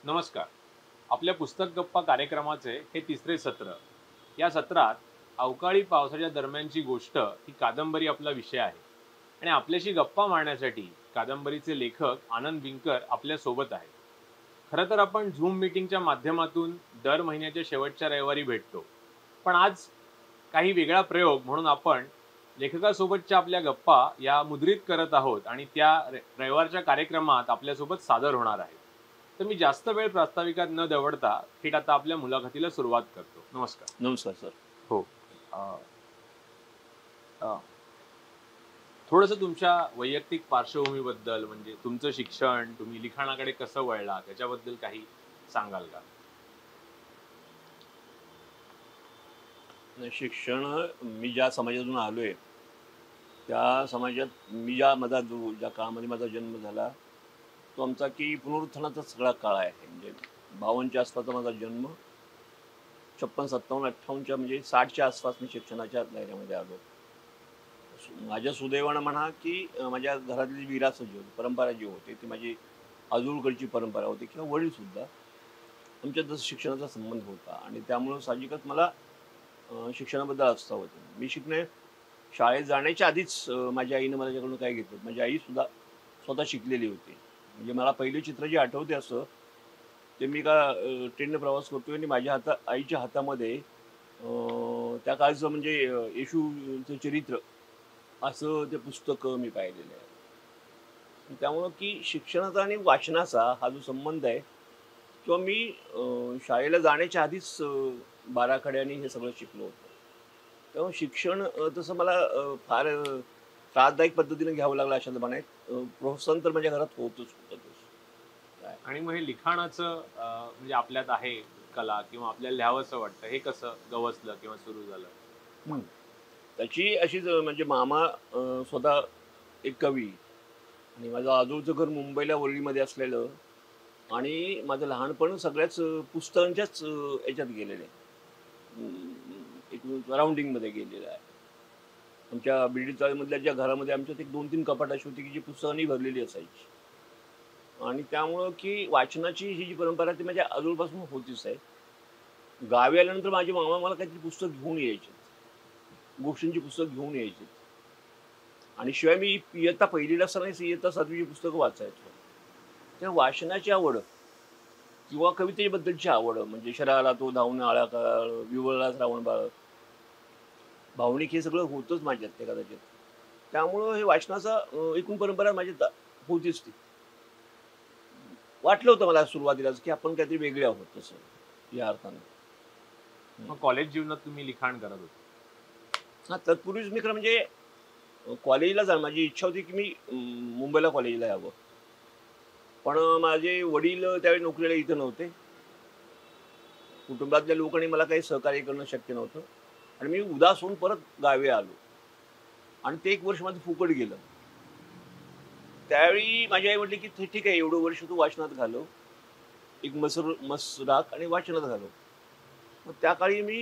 नमस्कार. आपल्या पुस्तक गप्पा कार्यक्रमाचे हे तिसरे सत्र. या सत्रात अवकाळी पावसाच्या दरम्यानची गोष्ट ही कादंबरी आपला विषय आहे आणि आपल्याशी गप्पा मारण्यासाठी कादंबरीचे लेखक आनंद विंकर आपल्या सोबत आहेत. खरं तर आपण झूम मीटिंगच्या माध्यमातून दर महिन्याच्या शेवटच्या रविवारी भेटतो, पण आज काही वेगळा प्रयोग म्हणून आपण लेखकासोबतच्या आपल्या गप्पा या मुद्रित करत आहोत आणि त्या रविवारच्या कार्यक्रमात आपल्यासोबत सादर होणार आहेत. तर मी जास्त वेळ प्रास्ताविकात न दवडता थेट आता आपल्या मुलाखतीला सुरुवात करतो. नमस्कार. नमस्कार सर. हो. अ, अ, थोडंसं तुमच्या वैयक्तिक पार्श्वभूमीबद्दल, म्हणजे तुमचं शिक्षण, तुम्ही लिखाणाकडे कसं वळला त्याच्याबद्दल काही सांगाल का? शिक्षण मी ज्या समाजातून आलोय त्या समाजात ज्या काळामध्ये माझा जन्म झाला तो आमचा की पुनरुत्थानाचा सगळा काळ आहे. म्हणजे 52च्या आसपासचा माझा जन्म, 56, 57, 58च्या म्हणजे 60च्या आसपास मी शिक्षणाच्या दायऱ्यामध्ये आलो. माझ्या सुदैवानं म्हणा की माझ्या घरातली जी विरासत जी होती, परंपरा जी होती ती माझी आजोळकडची परंपरा होती किंवा वडीलसुद्धा आमच्यात जसं शिक्षणाचा संबंध होता आणि त्यामुळं साहजिकच मला शिक्षणाबद्दल आस्था होती. मी शाळेत जाण्याच्या आधीच माझ्या आईनं माझ्याकडून काय घेतलं. माझी आईसुद्धा स्वतः शिकलेली होती. म्हणजे मला पहिलं चित्र जे आठवते असं, ते मी एका ट्रेनने प्रवास करतोय आणि आईच्या हातामध्ये त्या काळचं म्हणजे येशूचं चरित्र असं ते पुस्तक मी पाहिलेलं आहे. त्यामुळं की शिक्षणाचा आणि वाचनाचा हा जो संबंध आहे किंवा मी शाळेला जाण्याच्या आधीच बाराखड्याने हे सगळं शिकलो होतो. तेव्हा शिक्षण तसं मला फार त्रासदायक पद्धतीने घ्यावं लागलं अशा प्रमाणे प्रोत्साहन तर माझ्या घरात होतच होतं तसं. काय आणि मग हे लिखाणाचं म्हणजे आपल्यात आहे कला किंवा आपल्याला लिहावंसं वाटतं, हे कसं गवसलं किंवा सुरू झालं? हं. त्याची अशीच म्हणजे मामा स्वतः एक कवी आणि माझं आजोळचं घर मुंबईला वरळीमध्ये असलेलं आणि माझं लहानपण सगळ्याच पुस्तकांच्याच याच्यात गेलेलं आहे. एक सराउंडिंगमध्ये गेलेलं आहे. आमच्या बिल्डिंग चाळीमधल्या ज्या घरामध्ये आमच्यात एक 2-3 कपाट अशी होती की जी पुस्तकांनी भरलेली असायची. आणि त्यामुळं की वाचनाची ही जी परंपरा ती माझ्या आजोळपासून होतीच आहे. गावी आल्यानंतर माझे मामा मला काहीतरी पुस्तक घेऊन यायचे. गोष्टींची पुस्तक घेऊन यायची. आणि शिवाय मी इयत्ता पहिलीला असताना इयत्ता 7वीची पुस्तकं वाचायचो. त्या वाचनाची आवड किंवा कवितेबद्दलची आवड म्हणजे शराला तो धावून आळा काळ, विव्हळला श्रावण बाळ, भावनिक हे सगळं होतंच माझ्यात ते कदाचित. त्यामुळं हे वाचनाचा एकूण परंपरा माझ्यात होतीच ती. वाटलं होतं मला सुरुवातीलाच की आपण काहीतरी वेगळे आहोत तसं या अर्थानं. मग कॉलेज जीवनात तुम्ही लिखाण करत होते? हां, तत्पूर्वीच मी खरं म्हणजे कॉलेजला माझी इच्छा होती की मी मुंबईला कॉलेजला यावं. पण माझे वडील त्यावेळी नोकरीला इथं नव्हते. कुटुंबातल्या लोकांनी मला काही सहकार्य करणं शक्य नव्हतं आणि मी उदास होऊन परत गावी आलो आणि ते 1 वर्ष माझं फुकट गेलं. त्यावेळी माझी आई म्हटली की ठीक आहे, एवढं वर्ष तू वाचनात घालव. एक मस राख आणि वाचनात घालव. मग त्या काळी मी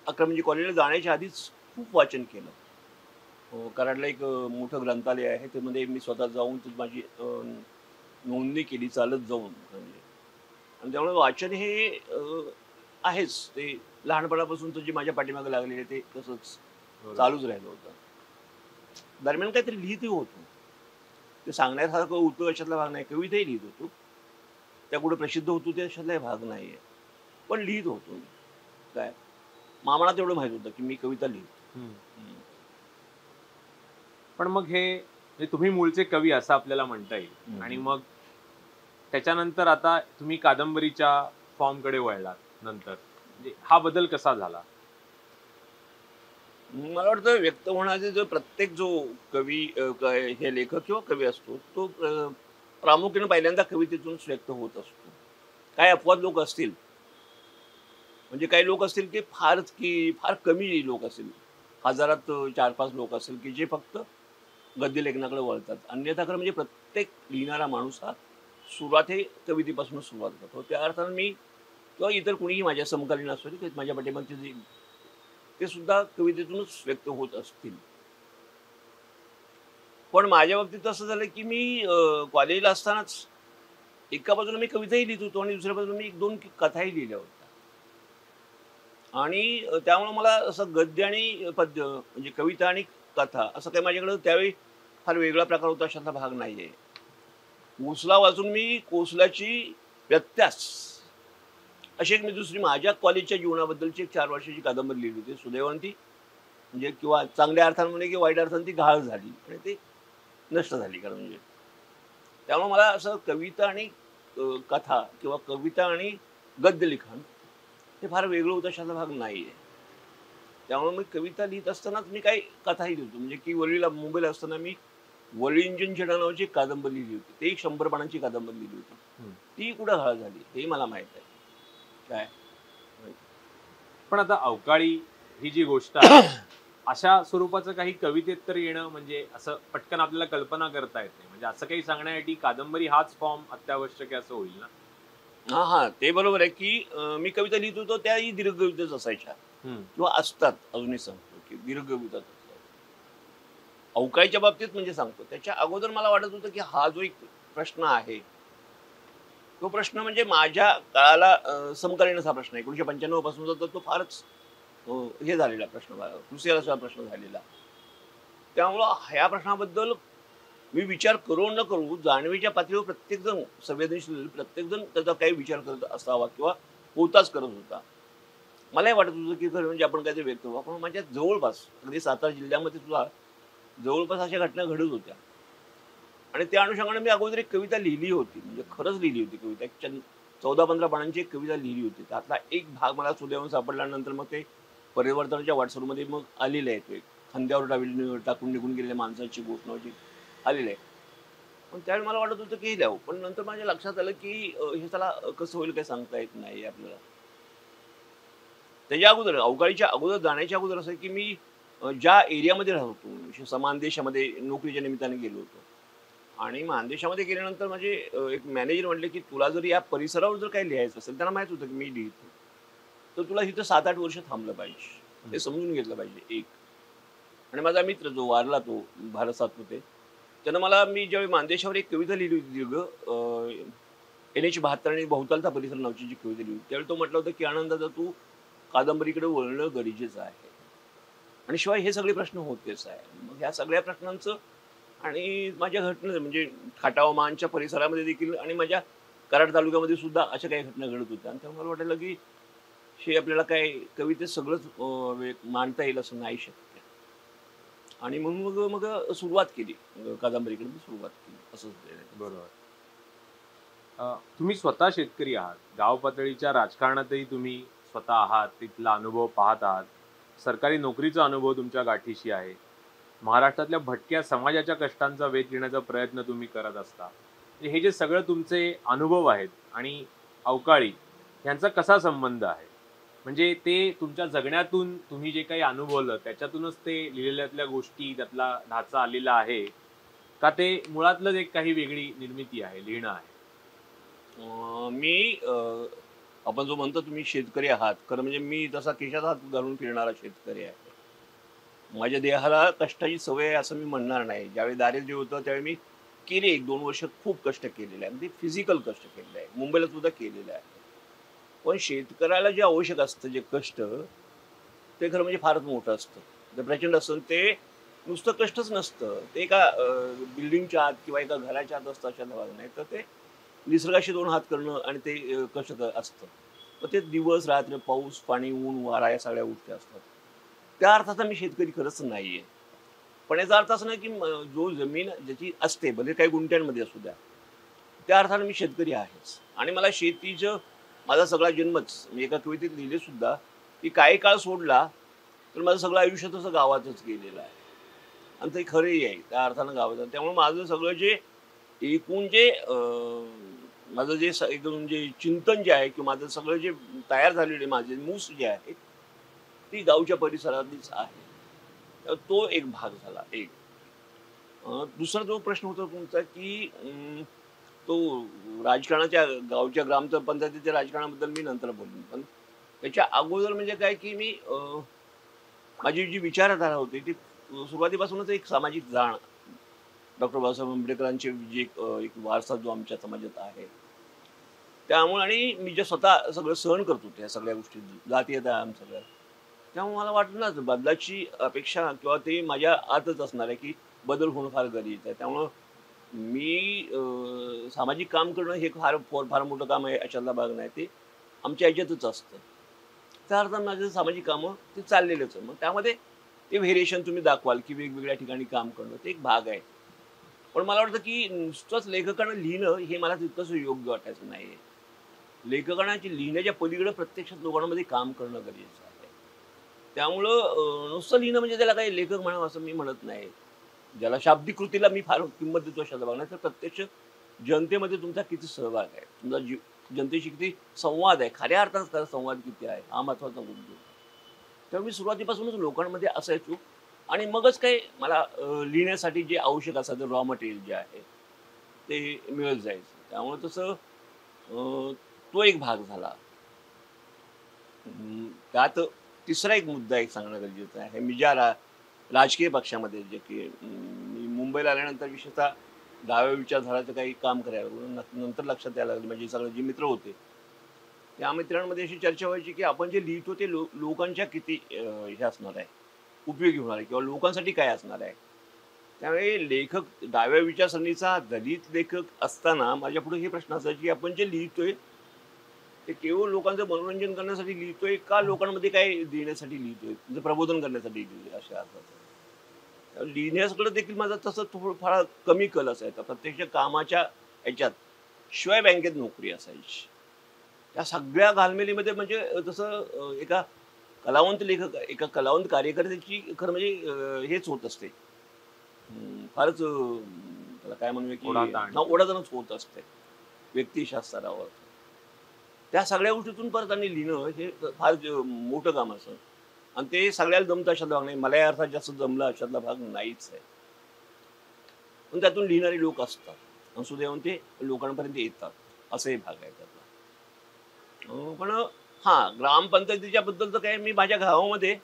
11 म्हणजे कॉलेजला जाण्याच्या आधीच खूप वाचन केलं. कराडला एक मोठं ग्रंथालय आहे. त्यामध्ये मी स्वतः जाऊन ती माझी नोंदणी केली चालत जाऊन म्हणजे. आणि त्यामुळे वाचन हे आहेच. ते लहानपणापासून जे माझ्या पाठीमागे लागलेलं आहे ते तसंच बरोबर. चालूच राहिलं होतं. दरम्यान काहीतरी लिहितही होतो. ते सांगण्यासारखं होतं अशातला भाग नाही. कविताही लिहित होतो. त्या कुठे प्रसिद्ध होतो त्याच्यातला भाग नाही आहे. पण लिहित होतो मी. काय मामाला तेवढं माहीत होतं की मी कविता लिहितो. हं. पण मग हे म्हणजे तुम्ही मूळचे कवी असं आपल्याला म्हणता येईल आणि मग त्याच्यानंतर आता तुम्ही कादंबरीच्या फॉर्मकडे वळलात नंतर. म्हणजे हा बदल कसा झाला? मला वाटतं व्यक्त होण्याचे जो प्रत्येक जो कवी हे लेखक किंवा कवी असतो तो प्रामुख्याने पहिल्यांदा कवितेतूनच व्यक्त होत असतो. काही अपवाद लोक असतील, म्हणजे काही लोक असतील की फार कमी लोक असतील, हजारात 4-5 लोक असतील की जे फक्त गद्य लेखनाकडे वळतात. अन्यथा खरं म्हणजे प्रत्येक लिहिणारा माणूस हा सुरुवात हे कवितेपासूनच सुरुवात करतो. त्या अर्थानं मी किंवा इतर कुणीही माझ्या समकालीन असतो ते माझ्या पाठीमागचे जे ते सुद्धा कवितेतूनच व्यक्त होत असतील. पण माझ्या बाबतीत असं झालं की मी कॉलेजला असतानाच एका बाजूला मी कविताही लिहित होतो आणि दुसऱ्या बाजूला मी 1-2 कथाही लिहिल्या होत्या. आणि त्यामुळे मला असं गद्य आणि पद्य म्हणजे कविता आणि कथा असं काही माझ्याकडे त्यावेळी फार वेगळा प्रकार होता अशातला भाग नाहीये. कोसला वाचून मी कोसलाची व्यत्यास अशी एक मी दुसरी माझ्या कॉलेजच्या जीवनाबद्दलची एक 4 वर्षाची कादंबरी लिहिली होती. सुदैवाने ती म्हणजे किंवा चांगल्या अर्थाने किंवा वाईट अर्थाने ती घाळ झाली आणि ती नष्ट झाली. कारण म्हणजे त्यामुळे मला असं कविता आणि कथा किंवा कविता आणि गद्य लिखाण हे फार वेगळं होतं अशातला भाग नाहीये. त्यामुळे मी कविता लिहित असतानाच मी काही कथाही लिहितो. म्हणजे की वरळीला मुंबईला असताना मी वरळी इंजिन छेडा नावाची एक कादंबरी लिहिली होती. ती एक 100 पानांची कादंबरी लिहिली होती. हं. ती कुठं घाळ झाली हे मला माहित आहे. काय पण आता अवकाळी ही जी गोष्ट आहे, अशा स्वरूपाचं काही कवितेत तर येणं म्हणजे असं पटकन आपल्याला कल्पना करता येत नाही. म्हणजे असं काही सांगण्यासाठी कादंबरी हाच फॉर्म अत्यावश्यक आहे असं होईल ना? हां, हां. ते बरोबर आहे, की मी कविता लिहित होतो त्याही दीर्घ कविताच असायच्या हं. किंवा असतात. अजूनही सांगतो, की दीर्घ कविताच असतात. अवकाळीच्या बाबतीत म्हणजे सांगतो. त्याच्या अगोदर मला वाटत होतं, की हा जो एक प्रश्न आहे, तो प्रश्न म्हणजे माझ्या काळाला समकालीन असा प्रश्न आहे. 1995 पासूनचा तर तो फारच हे झालेला प्रश्न, क्रुशियल असा प्रश्न झालेला. त्यामुळं ह्या प्रश्नाबद्दल मी विचार करू न करू जाणीवेच्या पातळीवर प्रत्येकजण संवेदनशील प्रत्येकजण त्याचा काही विचार करत असावा किंवा होताच करत होता. मलाही वाटत होतं की खरं म्हणजे आपण काहीतरी व्यक्त करू. आपण माझ्या जवळपास अगदी सातारा जिल्ह्यामध्ये सुद्धा जवळपास अशा घटना घडत होत्या आणि त्या अनुषंगाने मी अगोदर एक कविता लिहिली होती. म्हणजे खरंच लिहिली होती कविता. एक 14-15 पानांची एक कविता लिहिली होती. त्यातला एक भाग मला सुदैवाने सापडल्यानंतर मग ते परिवर्तनाच्या व्हॉट्सअपमध्ये मग आलेलं आहे. तो एक खांद्यावर टाकून निघून गेलेल्या माणसाची गोष्ट नावाची आलेलं आहे. पण त्यावेळी मला वाटत होतं की हे द्यावं. पण नंतर माझ्या लक्षात आलं की हे त्याला कसं होईल काही सांगता येत नाही आपल्याला. त्याच्या अगोदर अवकाळीच्या अगोदर जाण्याच्या अगोदर असं आहे की मी ज्या एरियामध्ये राहत होतो, समानदेशामध्ये नोकरीच्या निमित्ताने गेलो होतो. आणि मानदेशामध्ये गेल्यानंतर माझे एक मॅनेजर म्हटले की तुला जर या परिसरावर जर काही लिहायचं असेल, त्यांना माहित होतं की मी लिहितो. तर तुला इथं 7-8 वर्ष थांबलं पाहिजे. ते समजून घेतलं पाहिजे एक. आणि माझा मित्र जो वारला तो भारत सातपुते, त्यानं मला मी ज्यावेळी मानदेशावर एक कविता लिहिली होती दीर्घ NH-72 आणि बहुतालचा परिसर नावाची जी कविता लिहिली त्यावेळी तो म्हटलं होतं की आनंदाचा तू कादंबरीकडे वळणं गरजेचं आहे. आणि शिवाय हे सगळे प्रश्न होतेच आहे. मग ह्या सगळ्या प्रश्नांचं आणि माझ्या घटना म्हणजे खटाव मानच्या परिसरामध्ये देखील आणि माझ्या कराड तालुक्यामध्ये सुद्धा अशा काही घटना घडत होत्या. आणि त्यामुळे मला वाटायला की हे आपल्याला काय कवितेत सगळंच मांडता येईल असं नाही शक्य. आणि म्हणून मग मग सुरुवात केली. कादंबरीकडे मी सुरुवात केली असंच झालेलं आहे. बरोबर. तुम्ही स्वतः शेतकरी आहात. गाव पातळीच्या राजकारणातही तुम्ही स्वतः आहात. तिथला अनुभव पाहत आहात. सरकारी नोकरीचा अनुभव तुमच्या गाठीशी आहे. महाराष्ट्रातल्या भटक्या समाजाच्या कष्टांचा वेध घेण्याचा प्रयत्न तुम्ही करत असता. म्हणजे हे जे सगळं तुमचे अनुभव आहेत आणि अवकाळी यांचा कसा संबंध आहे? म्हणजे ते तुमच्या जगण्यातून तुम्ही जे काही अनुभवलं त्याच्यातूनच ते लिहिलेल्यातल्या गोष्टी त्यातला ढाचा आलेला आहे का ते मुळातलंच एक काही वेगळी निर्मिती आहे, लिहिणं आहे? मी आपण जो म्हणतो तुम्ही शेतकरी आहात, खरं म्हणजे मी तसा खिशात हात घालून फिरणारा शेतकरी आहे. माझ्या देहाला कष्टाची सवय आहे असं मी म्हणणार नाही. ज्यावेळी दारिद्र्य होतं त्यावेळी मी केले 1-2 वर्ष खूप कष्ट केलेले आहे. अगदी फिजिकल कष्ट केलेलं आहे. मुंबईला सुद्धा केलेलं आहे. पण शेतकऱ्याला जे आवश्यक असतं जे कष्ट, ते खरं म्हणजे फारच मोठं असतं. ते प्रचंड असतं. ते नुसतं कष्टच नसतं. ते एका बिल्डिंगच्या आत किंवा एका घराच्या आत असतं अशा भाग नाही. तर ते निसर्गाशी 2 हात करणं आणि ते कष्ट असतं. मग ते दिवस, रात्र, पाऊस, पाणी, ऊन, वारा या सगळ्या गोष्टी असतात. त्या अर्थाचा मी शेतकरी खरंच नाहीये. पण याचा अर्थ असा नाही की जो जमीन ज्याची असते, भले काही गुंठ्यांमध्ये असू द्या, त्या अर्थाने मी शेतकरी आहेच. आणि मला शेतीचं माझा सगळा जन्मच मी एका कवितेत लिहिले सुद्धा की काही काळ सोडला तर माझं सगळं आयुष्य तसं गावातच गेलेलं आहे. आणि ते खरंही आहे त्या अर्थानं गावात. त्यामुळे माझं सगळं जे एकूण जे माझं जे एकदम जे चिंतन जे आहे किंवा माझं सगळं जे तयार झालेले माझे मूस जे आहे ती गावच्या परिसरातलीच आहे. तर तो एक भाग झाला एक. दुसरा जो प्रश्न होता तुमचा की तो राजकारणाच्या गावच्या ग्रामपंचायतीच्या राजकारणाबद्दल मी नंतर बोलेन. पण त्याच्या अगोदर म्हणजे काय की मी माझी जी विचारधारा होती ती सुरुवातीपासूनच एक सामाजिक जाण डॉक्टर बाबासाहेब आंबेडकरांचे जे एक वारसा जो आमच्या समाजात आहे त्यामुळे आणि मी जे स्वतः सगळं सहन करतो त्या सगळ्या गोष्टी जाती येतात सगळ्या, त्यामुळे मला वाटलं ना बदलाची अपेक्षा किंवा ते माझ्या आतच असणार आहे की बदल होणं फार गरजेचं आहे. त्यामुळं मी सामाजिक काम करणं हे फार फार मोठं काम आहे अशातला भाग नाही. ते आमच्या ह्याच्यातच असतं. त्या अर्थानं माझं सामाजिक कामं ते चाललेलंच आहे. मग त्यामध्ये ते व्हेरिएशन तुम्ही दाखवाल की वेगवेगळ्या ठिकाणी काम करणं ते एक भाग आहे. पण मला वाटतं की नुसतंच लेखकानं लिहिणं हे मला तितकंसं योग्य वाटायचं नाही. लेखकांची लिहिण्याच्या पलीकडे प्रत्यक्षात लोकांमध्ये काम करणं गरजेचं आहे. त्यामुळं नुसतं लिहिणं म्हणजे त्याला काही लेखक म्हणावं असं मी म्हणत नाही. ज्याला शाब्दिक कृतीला मी फार किंमत देतो अशातला भाग नाही, तर प्रत्यक्ष जनतेमध्ये तुमचा किती सहभाग आहे, तुमचा जनतेशी किती संवाद आहे, खऱ्या अर्थानं खरा संवाद किती आहे, हा महत्त्वाचा मुद्दा. तेव्हा मी सुरुवातीपासूनच लोकांमध्ये असायचो आणि मगच काही मला लिहिण्यासाठी जे आवश्यक असायचं रॉ मटेरियल जे आहे ते मिळत जायचं. त्यामुळे तसं तो एक भाग झाला. त्यात तिसरा एक मुद्दा एक सांगणं गरजेचं आहे. मी ज्या राजकीय पक्षामध्ये जे की मी मुंबईला आल्यानंतर विशेषतः डाव्या विचारधाराचं काही काम करायला लागलो. नंतर लक्षात यायला लागलं म्हणजे सगळे जे मित्र होते त्या मित्रांमध्ये अशी चर्चा व्हायची की आपण जे लिहितो ते लोकांच्या किती हे असणार आहे, उपयोगी होणार आहे किंवा लोकांसाठी काय असणार आहे. त्यामुळे लेखक डाव्या विचारसरणीचा दलित लेखक असताना माझ्यापुढे हे प्रश्न असायचे की आपण जे लिहितोय ते केवळ लोकांचं मनोरंजन करण्यासाठी लिहितोय का लोकांमध्ये काय देण्यासाठी लिहितोय, म्हणजे प्रबोधन करण्यासाठी लिहितोय अशा अर्थाचं. लिहिण्याकडे देखील माझा तसं थोडं फार कमी कल असायचा. प्रत्यक्ष कामाच्या ह्याच्यात शिवाय बँकेत नोकरी असायची. त्या सगळ्या घालमेलीमध्ये म्हणजे तसं एका कलावंत कार्यकर्त्याची खरं म्हणजे हेच होत असते. फारच त्याला काय म्हणूया की ओढाताणच होत असते व्यक्तिशास्त्रावर. त्या सगळ्या गोष्टीतून परत आणि लिहिणं हे फार मोठं काम असतं आणि ते सगळ्याला जमतं अशातला भाग नाही. मला या अर्थात जास्त जमलं अशातला भाग नाहीच आहे. पण त्यातून लिहिणारे लोक असतात आणि सुदैवाने ते लोकांपर्यंत येतात असाही भाग आहे त्यातला. पण हां, ग्रामपंचायतीच्या बद्दल तर काय मी माझ्या गावामध्ये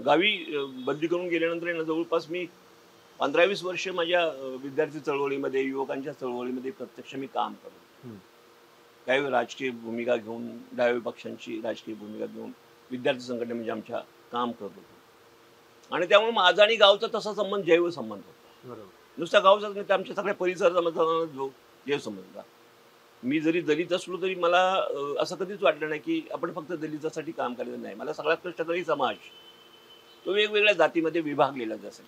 गावी बदली करून गेल्यानंतर आहे ना जवळपास मी 15-20 वर्ष माझ्या विद्यार्थी चळवळीमध्ये, युवकांच्या चळवळीमध्ये प्रत्यक्ष मी काम करतो. काही राजकीय भूमिका घेऊन, डाव्या पक्षांची राजकीय भूमिका घेऊन विद्यार्थी संघटने म्हणजे आमच्या काम करत होतो. आणि त्यामुळे माझा आणि गावचा तसा संबंध जैव संबंध होता. नुसता गावचाच नाही तर आमच्या सगळ्या परिसराचा जो जैव संबंध होता. मी जरी दलित असलो तरी मला असं कधीच वाटलं नाही की आपण फक्त दलितासाठी काम करायचं नाही. मला सगळ्यात कष्टकरी समाज तो वेगवेगळ्या जातीमध्ये विभागलेला असेल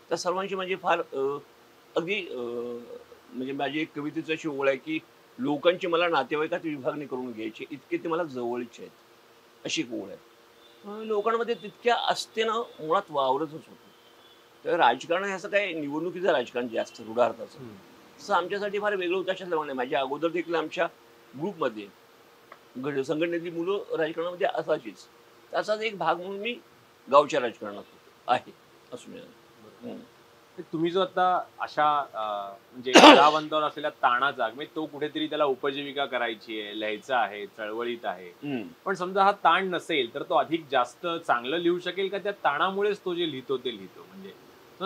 त्या सर्वांची म्हणजे फार अगदी म्हणजे माझी एक कवितेची अशी ओळ आहे की लोकांची मला नातेवाईकात विभागणी करून घ्यायची इतके ते मला जवळचे आहेत अशी एक ओळ आहे. लोकांमध्ये तितक्या असतेनं मुळात वावरतच होतं. तर राजकारण हे असं काय निवडणुकीचं राजकारण जास्त रूढार्थाचं तसं आमच्यासाठी फार वेगळं होतं अशाच लवणे. माझ्या अगोदर देखील आमच्या ग्रुपमध्ये संघटनेतली मुलं राजकारणामध्ये असायचीच. त्याचाच एक भाग म्हणून मी गावच्या राजकारणात आहे असं मिळालं. तुम्ही जो आता अशा म्हणजे कलावंतावर असलेल्या ताणाचा म्हणजे तो कुठेतरी त्याला उपजीविका करायची आहे, लिहायचं आहे, चळवळीत आहे, पण समजा हा ताण नसेल तर तो अधिक जास्त चांगलं लिहू शकेल का त्या ताणामुळेच तो जे लिहितो ते लिहितो? म्हणजे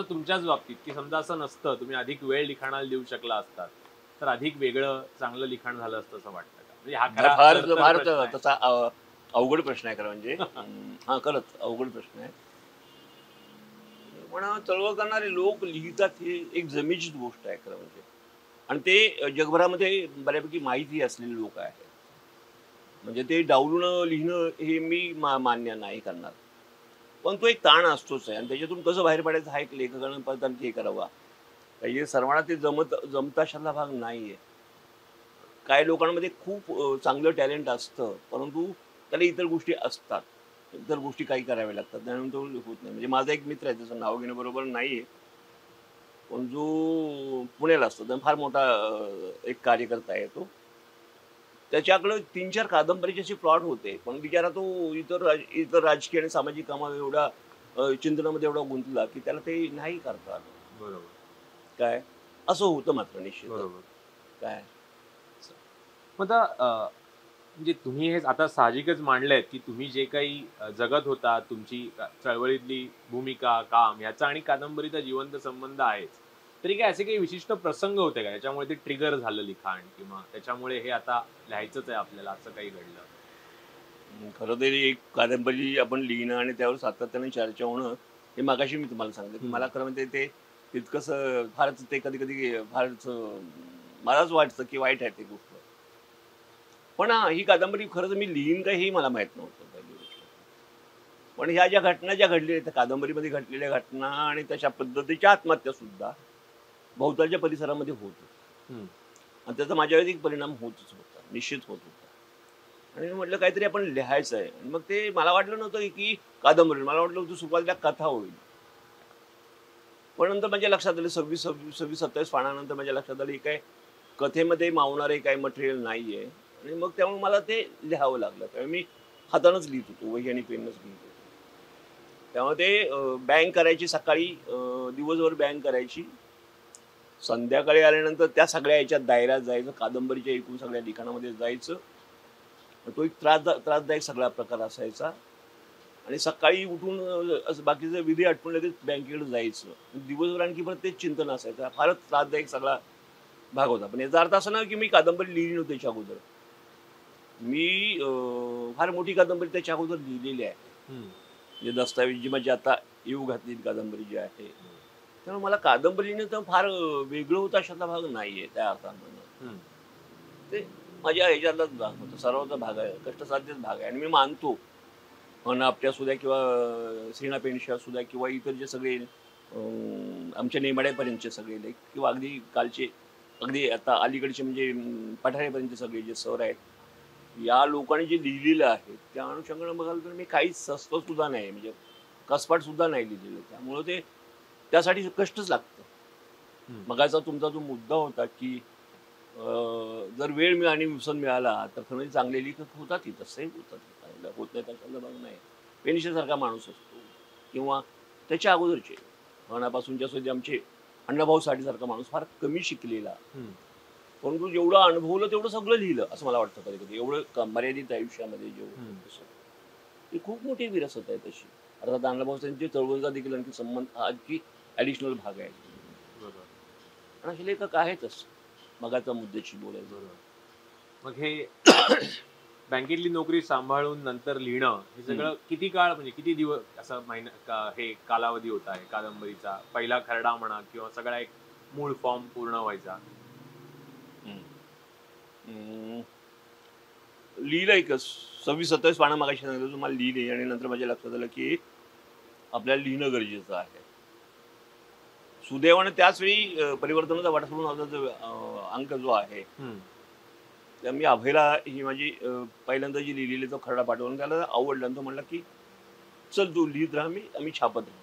तुमच्याच बाबतीत की समजा असं नसतं, तुम्ही अधिक वेळ लिखाणाला देऊ शकला असतात तर अधिक वेगळं चांगलं लिखाण झालं असतं असं वाटतं का? म्हणजे हा फार तसा अवघड प्रश्न आहे खरं म्हणजे. हा खरंच अवघड प्रश्न आहे. पण चळवळ करणारे लोक लिहितात हे एक जमेचीच गोष्ट आहे खरं म्हणजे. आणि ते जगभरामध्ये बऱ्यापैकी माहिती असलेले लोक आहेत. म्हणजे ते डावलून लिहिणं हे मी मान्य नाही करणार. पण तो एक ताण असतोच आहे आणि त्याच्यातून कसं बाहेर पडायचं हा एक लेखकानं पद्धत हे करावा. म्हणजे सर्वांना ते जमता अशातला भाग नाहीये. काही लोकांमध्ये खूप चांगलं टॅलेंट असतं परंतु त्याला इतर गोष्टी असतात, इतर गोष्टी काही कराव्या लागतात त्यानंतर होत नाही. म्हणजे माझा एक मित्र आहे त्याचं नाव घेणं बरोबर नाहीये पण जो पुण्याला असतो तर फार मोठा एक कार्यकर्ता आहे तो. त्याच्याकडे 3-4 कादंबरीचे असे प्लॉट होते पण बिचारा तो इतर राजकीय आणि सामाजिक कामात एवढा चिंतनामध्ये एवढा गुंतला की त्याला ते नाही करता आलं. बरोबर काय असं होतं मात्र निश्चित. बरोबर काय मग आता म्हणजे तुम्ही हे आता साहजिकच मांडलंय की तुम्ही जे काही जगत होता तुमची चळवळीतली भूमिका काम ह्याचा आणि कादंबरीचा जिवंत संबंध आहेच. तरी काय असे काही विशिष्ट प्रसंग होते का याच्यामुळे ते ट्रिगर झालं लिखाण किंवा त्याच्यामुळे हे आता लिहायचंच आहे आपल्याला असं काही घडलं? खरं तर एक कादंबरी आपण लिहिणं आणि त्यावर सातत्याने चर्चा होणं, हे मगाशी मी तुम्हाला सांगितलं, की हं, मला खरं म्हणजे ते तितकंसं फारच ते कधी-कधी फारच मलाच वाटतं, की वाईट आहे ती गोष्ट. पण ही कादंबरी खरं तर मी लिहीन का हेही मला माहीत नव्हतं पहिली गोष्ट. पण ह्या ज्या घटना ज्या घडलेल्या त्या कादंबरीमध्ये घडलेल्या घटना आणि तशा पद्धतीच्या आत्महत्यासुद्धा भोवतालच्या परिसरामध्ये होत होत्या. हं, आणि त्याचा माझ्यावर एक परिणाम होतच होता, निश्चित होत होता. आणि मी म्हटलं काहीतरी आपण लिहायचं आहे. आणि मग ते मला वाटलं नव्हतं, की कादंबरी. मला वाटलं होतं सुरुवातीला कथा होईल. पण नंतर माझ्या लक्षात आलं 26-27 पानानंतर माझ्या लक्षात आलं, ही काय कथेमध्ये मावणारे काही मटेरियल नाहीये. आणि मग त्यामुळे मला ते लिहावं लागलं. त्यामुळे मी हातानंच लिहित होतो, वही आणि पेननंच लिहित होतो. त्यामुळे ते बँग करायची सकाळी, दिवसभर बँग करायची. संध्याकाळी आल्यानंतर त्या सगळ्या ह्याच्यात दायऱ्यात जायचं, कादंबरीच्या एकूण सगळ्या लिखाणामध्ये जायचं. तो एक त्रासदायक सगळा प्रकार असायचा. आणि सकाळी उठून असं बाकीचे विधी आटपून लगेच बँकेकडे जायचं. दिवसभर आणखी परत तेच चिंतन असायचं. हा फारच त्रासदायक सगळा भाग होता. पण याचा अर्थ असा नाही की मी कादंबरी लिहिली नव्हती त्याच्या अगोदर. मी फार मोठी कादंबरी त्याच्या अगोदर लिहिलेली आहे. हं, म्हणजे दस्तावेज जी माझी आता येऊ घातलेली कादंबरी जी आहे. त्यामुळे मला कादंबरी लिहिणं तर फार वेगळं होतं अशातला भाग नाहीये त्या अर्थानं. हं, ते माझ्या ह्याच्यातलाच भाग होता. सरावाचा भाग आहे. कष्टसाध्यच भाग आहे आणि मी मानतो आपट्या असू द्या किंवा श्रीना पेंडशे असू द्या किंवा इतर जे सगळे आमच्या नेमाड्यापर्यंतचे सगळे लेख किंवा अगदी कालचे अगदी आता अलीकडचे म्हणजे पठारेपर्यंतचे सगळे जे सर आहेत, या लोकांनी जे लिहिलेलं आहे त्या अनुषंगानं बघायला तर मी काहीच सस्तं सुद्धा नाही म्हणजे कसपाट सुद्धा नाही लिहिलेलं. त्यामुळं ते त्यासाठी कष्टच लागतं. हं. मगाचा तुमचा जो मुद्दा होता की जर वेळ मिळाला आणि व्यसन मिळाला तर खरं म्हणजे चांगले लेखक होतातही, तसंही होतात. चांगलं होत नाही त्याच्यातला भाग नाही. पेनिशेसारखा माणूस असतो किंवा त्याच्या अगोदरचे मनापासूनचे असो जे आमचे अण्णाभाऊ साठेसारखा माणूस फार कमी शिकलेला, हं, परंतु जेवढं अनुभवलं तेवढं सगळं लिहिलं असं मला वाटतं कधी कधी. एवढं मर्यादित आयुष्यामध्ये जेवढं हं. तसं ती खूप मोठी विरासत आहे तशी. अर्थात अण्णाभाऊ त्यांची चळवळीचा देखील आणखी संबंध हा आणखी ॲडिशनल भाग आहे. बरोबर, आणि असे लेखक आहेतच. मगाचा मुद्द्याशी बोलायचं. बरोबर. मग हे बँकेतली नोकरी सांभाळून नंतर लिहिणं हे हं. सगळं किती काळ म्हणजे किती दिवस असा महिना हे कालावधी होता आहे कादंबरीचा? पहिला खरडा म्हणा किंवा सगळा एक मूळ फॉर्म पूर्ण व्हायचा? हं. अं, लिहिलं एक 26-27 पानं मगाशी सांगितलं तुम्हाला लिहिली आणि नंतर माझ्या लक्षात आलं की आपल्याला लिहिणं गरजेचं आहे. सुदैवानं त्याच वेळी परिवर्तनाचा वाटा सोडून माझा जो अंक जो आहे, हं, तर मी अभयला ही माझी पहिल्यांदा जी लिहिलेली तो खरडा पाठवला त्याला आवडला आणि तो म्हणला की "चल तू लिहित राहा, आम्ही छापत राहू."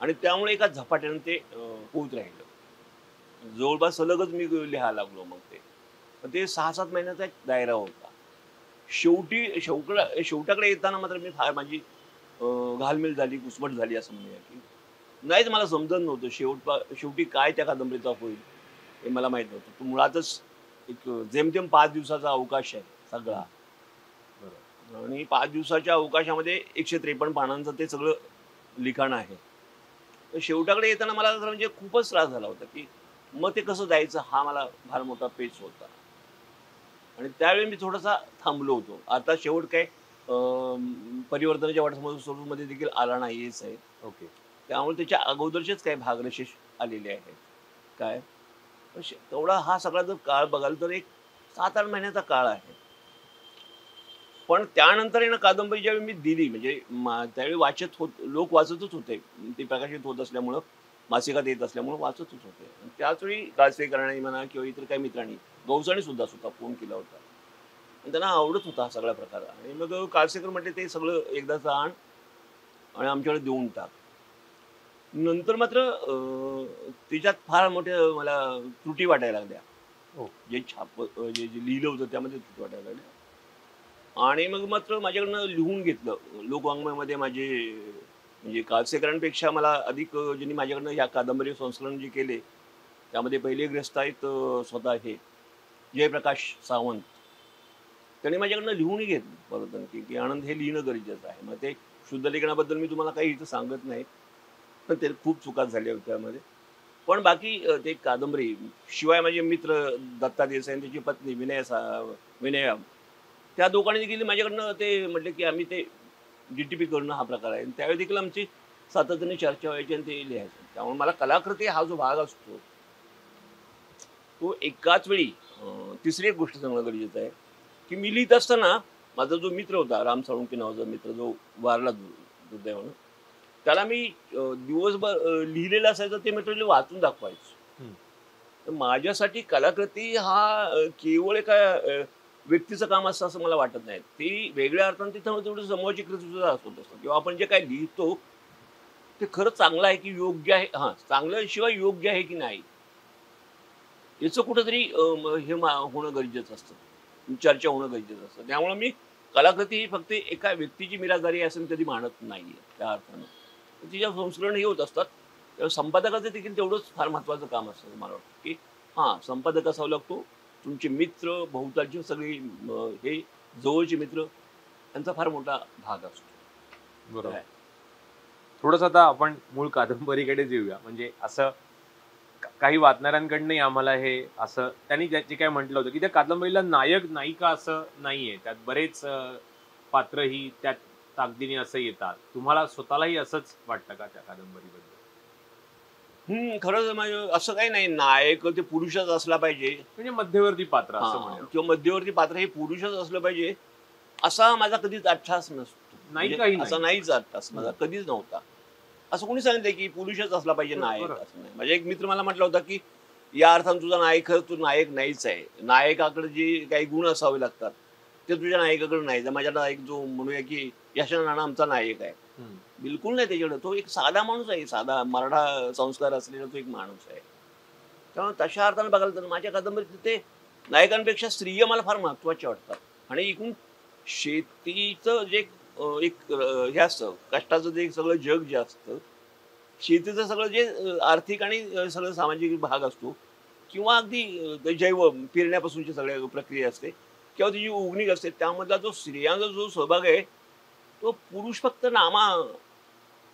आणि त्यामुळे एका झपाट्यानं ते होत राहिलं. जवळपास सलगच मी लिहायला लागलो मग ते. पण ते 6-7 महिन्याचा एक दायरा होता. शेवटाकडे येताना मात्र मी फार माझी घालमेल झाली, घुसमट झाली असं म्हणूया की नाहीच मला समजत नव्हतं शेवटी काय त्या कादंबरीचा होईल हे मला माहीत नव्हतं. तो मुळातच एक जेमतेम 5 दिवसाचा अवकाश आहे सगळा. हं. बरोबर. आणि 5 दिवसाच्या अवकाशामध्ये 153 पानांचं ते सगळं लिखाण आहे. तर शेवटाकडे येताना मला जरा म्हणजे खूपच त्रास झाला होता, की मग ते कसं जायचं हा मला फार मोठा पेच होता. आणि त्यावेळी मी थोडासा थांबलो होतो. आता शेवट काय परिवर्तनाच्या वाटचालीमध्ये देखील आला नाहीच आहे. ओके. त्यामुळे त्याच्या अगोदरचेच काही भागरेषेस आलेले आहेत. काय तेवढा हा सगळा जर काळ बघाल तर एक 7-8 महिन्याचा काळ आहे. पण त्यानंतर आहे ना कादंबरी ज्यावेळी मी दिली म्हणजे त्यावेळी लोक वाचतच होते. ती प्रकाशित होत असल्यामुळं, मासिकात येत असल्यामुळं वाचतच होते. आणि त्याच वेळी काळसेकरांनी म्हणा किंवा इतर काही मित्रांनी, गवसाणी सुद्धा स्वतः फोन केला होता. आणि त्यांना आवडत होता हा सगळा प्रकार. आणि मग काळसेकर म्हटले, "ते सगळं एकदाच आण आणि आमच्याकडे देऊन टाक." नंतर मात्र त्याच्यात फार मोठ्या मला त्रुटी वाटायला लागल्या. हो. जे लिहिलं होतं त्यामध्ये त्रुटी वाटायला लागल्या. आणि मग मात्र माझ्याकडनं लिहून घेतलं. लोकवाङ्मयामध्ये माझे म्हणजे काळसेकरांपेक्षा मला अधिक ज्यांनी माझ्याकडनं ह्या कादंबरी संस्करण जे केले, त्यामध्ये पहिले ग्रस्त आहेत स्वतः हे जयप्रकाश सावंत. त्यांनी माझ्याकडनं लिहूनही घेतलं परत आणखी, की आनंद हे लिहिणं गरजेचं आहे. मग ते शुद्ध लेखनाबद्दल मी तुम्हाला काही इथं सांगत नाही. पण ते खूप चुका झाल्या होत्या त्यामध्ये. पण बाकी ते कादंबरी शिवाय माझे मित्र दत्ता देसाई आणि त्याची पत्नी विनया त्या दोघांनी देखील माझ्याकडनं ते म्हटले की आम्ही ते जीटीपी करणं हा प्रकार आहे. आणि त्यावेळी देखील आमची सातत्याने चर्चा व्हायची आणि ते लिहायचं. त्यामुळे मला कलाकृती हा जो भाग असतो तो एकाच वेळी तिसरी एक गोष्ट सांगणं गरजेचं आहे की मी लिहित असताना माझा जो मित्र होता राम साळुंके नावाचा मित्र जो वारला दुर्दैवानं, त्याला मी दिवसभर लिहिलेलं असायचं ते मटेरियल वाचून दाखवायचं. हम्म. तर माझ्यासाठी कलाकृती हा केवळ एका व्यक्तीचं काम असतं असं मला वाटत नाही. ती वेगळ्या अर्थाने तिथं तेवढं समूहाची कृती सुद्धा असत असतं किंवा आपण जे काही लिहितो ते खरं चांगलं आहे की योग्य आहे, हां चांगलं शिवाय योग्य आहे की नाही याचं कुठंतरी होणं गरजेचं असतं, चर्चा होणं गरजेचं असतं. त्यामुळे मी कलाकृती ही फक्त एका व्यक्तीची मिरादारी असं मी कधी मानत नाहीये. त्या अर्थानं तिच्या संस्करण हे होत असतात. तेव्हा संपादकाचं देखील तेवढंच फार महत्त्वाचं काम असतं मला वाटतं की हां संपादक असावा लागतो, तुमचे मित्र भोवतालचे सगळे हे जवळचे मित्र त्यांचा फार मोठा भाग असतो. बरोबर. थोडंसं आता आपण मूळ कादंबरीकडे येऊया. म्हणजे असं काही वाचणाऱ्यांकडनंही आम्हाला हे असं त्यांनी जे काय म्हटलं होतं की त्या कादंबरीला नायक नायिका असं नाहीये, त्यात बरेच पात्र ही त्यात ताकदीने असं येतात. तुम्हाला स्वतःलाही असंच वाटतं का त्या कादंबरीबद्दल? खरंच म्हणजे असं काही नाही नायक ते पुरुषच असला पाहिजे म्हणजे मध्यवर्ती पात्र असं म्हणूया. किंवा मध्यवर्ती पात्र हे पुरुषच असलं पाहिजे असा माझा कधीच अट्ठास नसतो. नायिकाही म्हणजे असा नाहीच अट्ठास माझा कधीच नव्हता. असं कोणी सांगितलंय की पुरुषच असला पाहिजे नायक असं नाही. माझा एक मित्र मला म्हटला होता की या अर्थानं तुझा नायक खरं तू नायक नाहीच आहे. नायकाकडे जे काही गुण असावे लागतात ते तुझ्या नायकाकडे नाही. तर माझ्या नायक जो म्हणूया की यशवंत राणा आमचा नायक आहे, बिलकुल नाही त्याच्याकडे. तो एक साधा माणूस आहे, साधा मराठा संस्कार असलेला तो एक माणूस आहे. त्यामुळे तशा अर्थाने बघायला तर माझ्या कादंबरीत ते नायकांपेक्षा स्त्रिया मला फार महत्वाच्या वाटतात. आणि एकूण शेतीचं जे एक हे असतं कष्टाचं जे सगळं जग जे असतं, शेतीचं सगळं जे आर्थिक आणि सगळं सामाजिक भाग असतो किंवा अगदी ते जैव पेरण्यापासूनची सगळ्या प्रक्रिया असते किंवा त्याची उगणीक असते, त्यामधला जो स्त्रियांचा जो सहभाग आहे तो पुरुष फक्त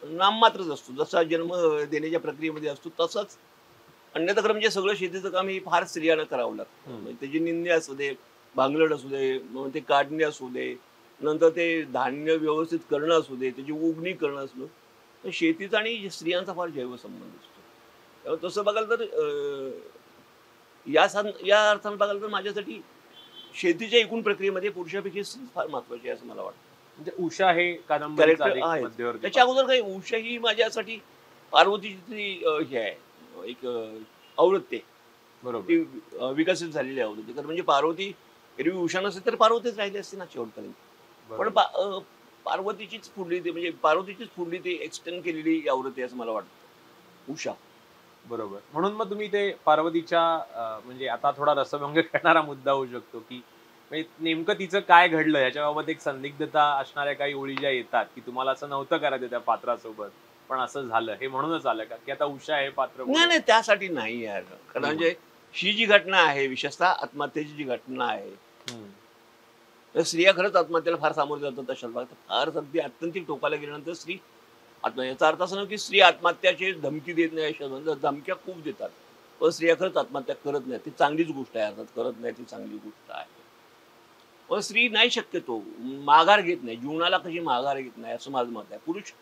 नाममात्रच असतो. जसा जन्म देण्याच्या प्रक्रियेमध्ये असतो तसंच अन्यथा खरं म्हणजे सगळं शेतीचं काम हे फार स्त्रियांना करावं लागतं. म्हणजे त्याची निंदे असू दे, भांगलड असू दे, मग ते काढणे असू दे, नंतर ते धान्य व्यवस्थित करणं असू दे, त्याची उगणी करणं असलं तर शेतीचा आणि स्त्रियांचा फार जैव संबंध असतो. त्यामुळे तसं बघायला तर या अर्थानं बघायला तर माझ्यासाठी शेतीच्या एकूण प्रक्रियेमध्ये पुरुषापेक्षा स्त्री फार महत्वाची आहे असं मला वाटतं. म्हणजे उषा हे कादंबरीचं कॅरेक्टर अधिक आहे. मध्यवर्ती त्याच्या पात्र. अगोदर काही उषा ही माझ्यासाठी पार्वतीची हे आहे एक आवृत्ती बरोबर. ती विकसित झालेली आवृत्ती. तर म्हणजे पार्वती एरवी उषा नसते तर पार्वतीच राहिली असते ना शेवटपर्यंत. पण बरोबर. पार्वतीचीच फुडली ती म्हणजे पार्वतीचीच फुडली ती एक्सटेंड केलेली आवृत्ती असं मला वाटतं उषा. बरोबर. म्हणून मग तुम्ही ते पार्वतीच्या म्हणजे आता थोडा रसभंग करणारा मुद्दा होऊ शकतो की म्हणजे नेमकं तिचं काय घडलं याच्याबाबत एक संदिग्धता असणाऱ्या काही ओळी ज्या येतात की तुम्हाला असं नव्हतं करायचं त्या पात्रासोबत पण असं झालं, हे म्हणूनच आलं का की आता उषा हे पात्र नाही नाही त्यासाठी नाही यार. कारण म्हणजे ही जी घटना आहे विशेषतः आत्महत्येची जी घटना आहे तर स्त्रिया खरंच आत्महत्येला फार सामोरे जातात. तशाच भागात फार अगदी अत्यंत टोकाला गेल्यानंतर स्त्री याचा अर्थ असं नाही की स्त्री आत्महत्याची धमकी देत नाही अशा धमक्या खूप देतात पण स्त्रिया खरंच आत्महत्या करत नाही. ती चांगलीच गोष्ट आहे, अर्थात करत नाही ती चांगली गोष्ट आहे. पण स्त्री नाही शक्यतो माघार घेत नाही, जीवनाला कशी माघार घेत नाही असं माझं मत आहे. पुरुष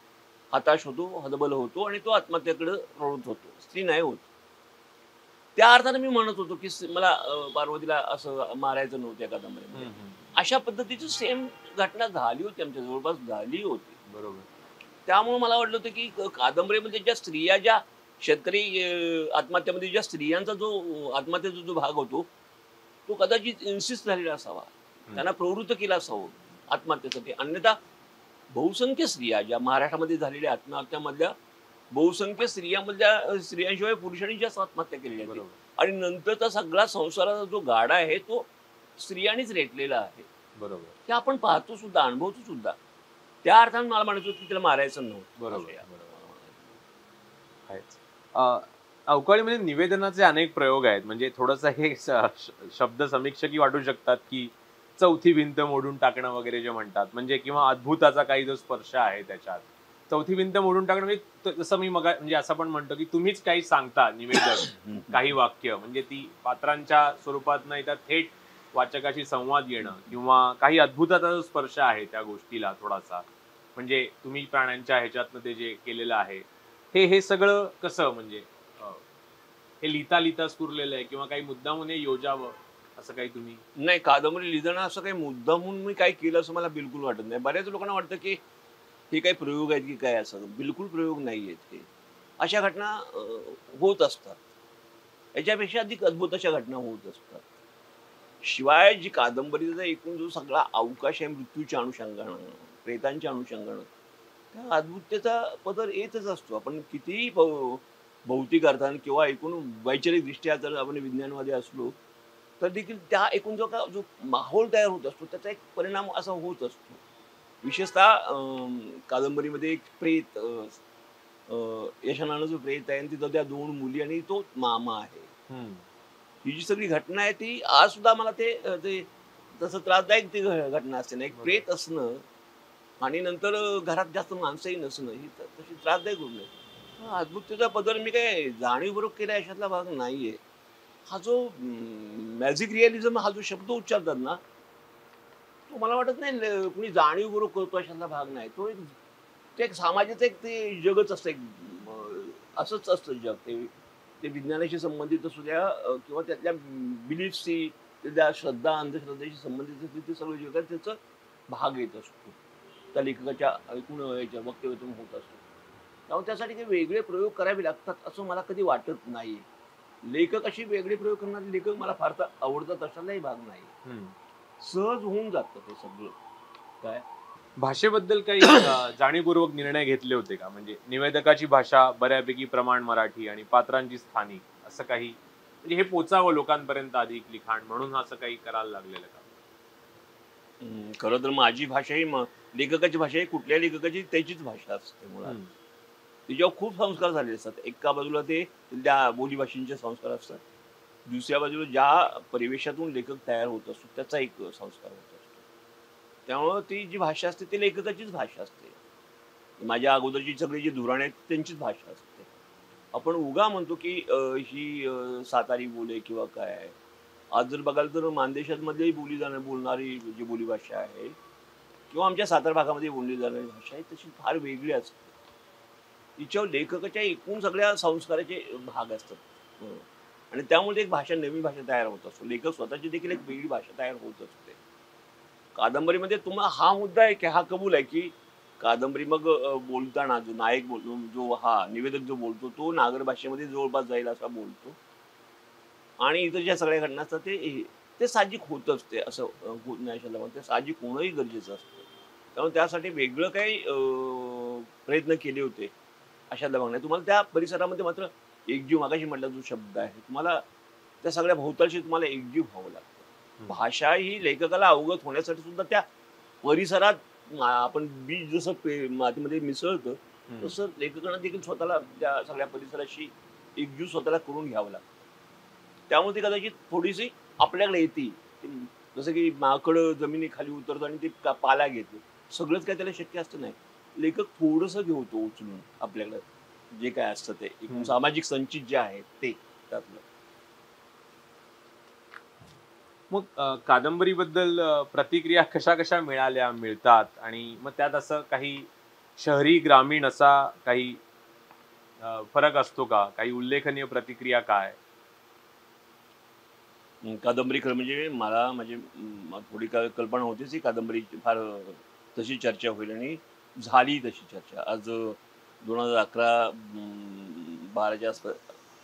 हताश होतो, हतबल होतो आणि तो आत्महत्येकडे प्रवृत्त होतो, स्त्री नाही होत. त्या अर्थाने मी म्हणत होतो की मला पार्वतीला असं मारायचं नव्हतं या कादंबरीमध्ये. अशा पद्धतीची सेम घटना झाली होती आमच्या जवळपास झाली होती. बरोबर. त्यामुळे मला वाटलं होतं की कादंबरीमध्ये ज्या स्त्रिया ज्या शेतकरी आत्महत्यामध्ये ज्या स्त्रियांचा जो आत्महत्येचा जो भाग होतो तो कदाचित इन्सिस्ट झालेला असावा, त्यांना प्रवृत्त केला असावं आत्महत्येसाठी. अन्यथा बहुसंख्य स्त्रिया ज्या महाराष्ट्रामध्ये झालेल्या आत्महत्यामधल्या बहुसंख्य स्त्रियांशिवाय पुरुषांनी जास्त आत्महत्या केलेल्या आहेत. आणि नंतरचा सगळा संसाराचा जो गाडा आहे तो स्त्रियांनीच रेटलेला आहे. बरोबर. ते आपण पाहतो सुद्धा, अनुभवतो सुद्धा. त्या अर्थाने मला म्हणायचं की तिला मारायचं नव्हतं. बरोबर. अवकाळीमध्ये निवेदनाचे अनेक प्रयोग आहेत. म्हणजे थोडंसं हे शब्द समीक्षकी वाटू शकतात की चौथी भिंत मोडून टाकणं वगैरे जे म्हणतात, म्हणजे किंवा अद्भुताचा काही जो स्पर्श आहे त्याच्यात, चौथी भिंत मोडून टाकणं म्हणजे जसं मी मग म्हणजे असं पण म्हणतो की तुम्हीच काही सांगता निवेदक काही वाक्य म्हणजे ती पात्रांच्या स्वरूपात नाही तर थेट वाचकाशी संवाद येणं किंवा काही अद्भुताचा जो स्पर्श आहे त्या गोष्टीला थोडासा म्हणजे तुम्ही प्राण्यांच्या ह्याच्यातनं ते जे केलेलं आहे हे सगळं कसं म्हणजे अं, हे लिहिता लिहिता स्फुरलेलं आहे किंवा काही मुद्दामून हे योजावं असं काही तुम्ही नाही, कादंबरी लिहिताना असं काही मुद्दा म्हणून मी काय केलं असं मला बिलकुल वाटत नाही. बऱ्याच लोकांना वाटतं की हे काही प्रयोग आहेत की काय, असं बिलकुल प्रयोग नाही आहेत ते. अशा घटना होत असतात. याच्यापेक्षा अधिक अद्भुत अशा घटना होत असतात. शिवाय जी कादंबरीचा एकूण जो सगळा अवकाश आहे मृत्यूच्या अनुषंगानं, प्रेतांच्या अनुषंगानं, त्या अद्भुततेचा पदर येतच असतो. आपण कितीही भौतिक अर्थाने किंवा एकूण वैचारिकदृष्ट्या जर आपण विज्ञानवादी असलो, तर देखील त्या एकूण जो माहोल तयार होत असतो, त्याचा एक परिणाम असा होत असतो. विशेषतः कादंबरीमध्ये एक प्रेत, यशा नावाचं जो प्रेत आहे आणि तिथं त्या 2 मुली आणि तो मामा आहे. ही जी सगळी घटना आहे ती आज सुद्धा मला ते तसं त्रासदायक ती घटना असते ना. एक बरोबर. प्रेत असणं आणि नंतर घरात जास्त माणसंही नसणं ही तशी त्रासदायक गोष्ट आहे. हा अद्भुततेचा पदर मी काय जाणीवपूर्वक केला अशातला भाग नाहीये. हा जो मॅजिक रिअलिझम हा जो शब्द उच्चारतात ना, तो मला वाटत नाही कुणी जाणीवपूर्वक करतो अशातला भाग नाही. ते एक सामाजाचं एक ते जगच असतं एक असंच असतं जग. ते ते विज्ञानाशी संबंधित असू द्या किंवा त्यातल्या बिलीफशी, त्या श्रद्धा, अंधश्रद्धेशी संबंधित असते ते सगळं जग आहे त्याचा भाग येत असतो. त्या लेखकाच्या ऐकून याच्या वक्तव्यातून होत असतो. त्यामुळे त्यासाठी काही वेगळे प्रयोग करावे लागतात असं मला कधी वाटत नाही. लेखक अशी वेगळे प्रयोग करणारे लेखक मला फारसा आवडतात अशालाही भाग नाही. सहज होऊन जातं ते सगळं. काय भाषेबद्दल काही जाणीवपूर्वक निर्णय घेतले होते का म्हणजे निवेदकाची भाषा बऱ्यापैकी प्रमाण मराठी आणि पात्रांची स्थानिक असं काही म्हणजे हे पोचावं लोकांपर्यंत अधिक लिखाण म्हणून असं काही करायला लागलेलं का खरं तर माझी भाषा ही लेखकाची भाषा ही कुठल्या लेखकाची त्याचीच भाषा असते मुळात. तिच्यावर खूप संस्कार झालेले असतात. एका बाजूला ते त्या बोलीभाषेचे संस्कार असतात. दुसऱ्या बाजूला ज्या परिवेशातून लेखक तयार होत असतो त्याचा एक संस्कार होत असतो. त्यामुळं ती जी भाषा असते ती लेखकाचीच भाषा असते. माझ्या अगोदरची सगळी जी धुराणे आहेत त्यांचीच भाषा असते. आपण उगा म्हणतो की ही सातारी बोले किंवा काय. आज जर बघाल तर मानदेशातमध्येही बोलणारी जी बोलीभाषा आहे किंवा आमच्या सातारा भागामध्ये बोलली जाणारी भाषा आहे तशी फार वेगळी असते. तिच्यावर लेखकाच्या एकूण सगळ्या संस्काराचे भाग असतात. आणि त्यामुळे एक भाषा, नवीन भाषा तयार होत असतो. लेखक स्वतःची देखील एक वेगळी भाषा तयार होत असते. कादंबरीमध्ये तुम्हाला हा मुद्दा आहे की हा कबूल आहे की कादंबरी मग बोलताना जो नायक बोलतो, जो हा निवेदक जो बोलतो तो नागर भाषेमध्ये जवळपास जाईल असा बोलतो आणि इतर ज्या सगळ्या घटना असतात ते साहजिक होतच. ते असं होत नाही अशाला ते साहजिक होणंही गरजेचं असतं. त्यामुळे त्यासाठी वेगळं काही प्रयत्न केले होते अशातला भाग नाही. तुम्हाला त्या परिसरामध्ये मात्र एकजीव, मागाशी म्हटला जो शब्द आहे, तुम्हाला त्या सगळ्या भोवतालशी तुम्हाला एकजीव व्हावं लागतं. भाषा ही लेखकाला अवगत होण्यासाठी सुद्धा त्या परिसरात आपण बीज जसं मातीमध्ये मिसळतं तसं लेखकांना देखील स्वतःला त्या सगळ्या परिसराशी एकजीव स्वतःला करून घ्यावं लागतं. त्यामुळे ती कदाचित थोडीशी आपल्याकडे येते. जसं की माकड जमिनीखाली उतरतं आणि ते पाला घेते. सगळंच काय त्याला शक्य असतं नाही. लेखक थोडंसं घेतो उचलून आपल्याकडे जे काय असतं ते एकूण सामाजिक संचित जे आहे ते त्यातलं. मग कादंबरीबद्दल प्रतिक्रिया कशा कशा मिळतात आणि मग त्यात असं काही शहरी ग्रामीण असा काही फरक असतो का काही उल्लेखनीय प्रतिक्रिया काय कादंबरी खरं म्हणजे मला म्हणजे थोडी कल्पना होतीच ही कादंबरी फार तशी चर्चा होईल आणि झाली तशी चर्चा. आज 2011 12च्या आसपास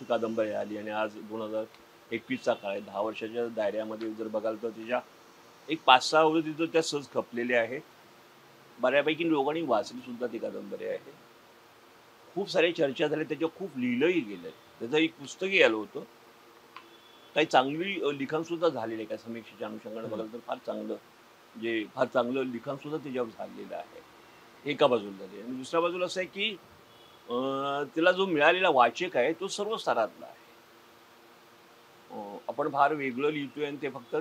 ती कादंबरी आली आणि आज 2021चा काळ आहे. 10 वर्षाच्या दायऱ्यामध्ये जर बघाल तर तिच्या एक 5-6 ओळी तिथं त्या सहज खपलेल्या आहेत. बऱ्यापैकी लोकांनी वाचली सुद्धा ती कादंबरी आहे. खूप साऱ्या चर्चा झाल्या, त्याच्यावर खूप लिहिलंही गेलंय. त्याचं एक पुस्तकही आलं होतं. काही चांगली लिखाण सुद्धा झालेलं आहे. काय समीक्षेच्या अनुषंगाने बघाल तर फार चांगलं लिखाण सुद्धा त्याच्यावर झालेलं आहे. एका बाजूला झाले आणि दुसऱ्या बाजूला असं आहे की तिला जो मिळालेला वाचक आहे तो सर्व स्तरातला आहे. आपण फार वेगळं लिहितोय आणि ते फक्त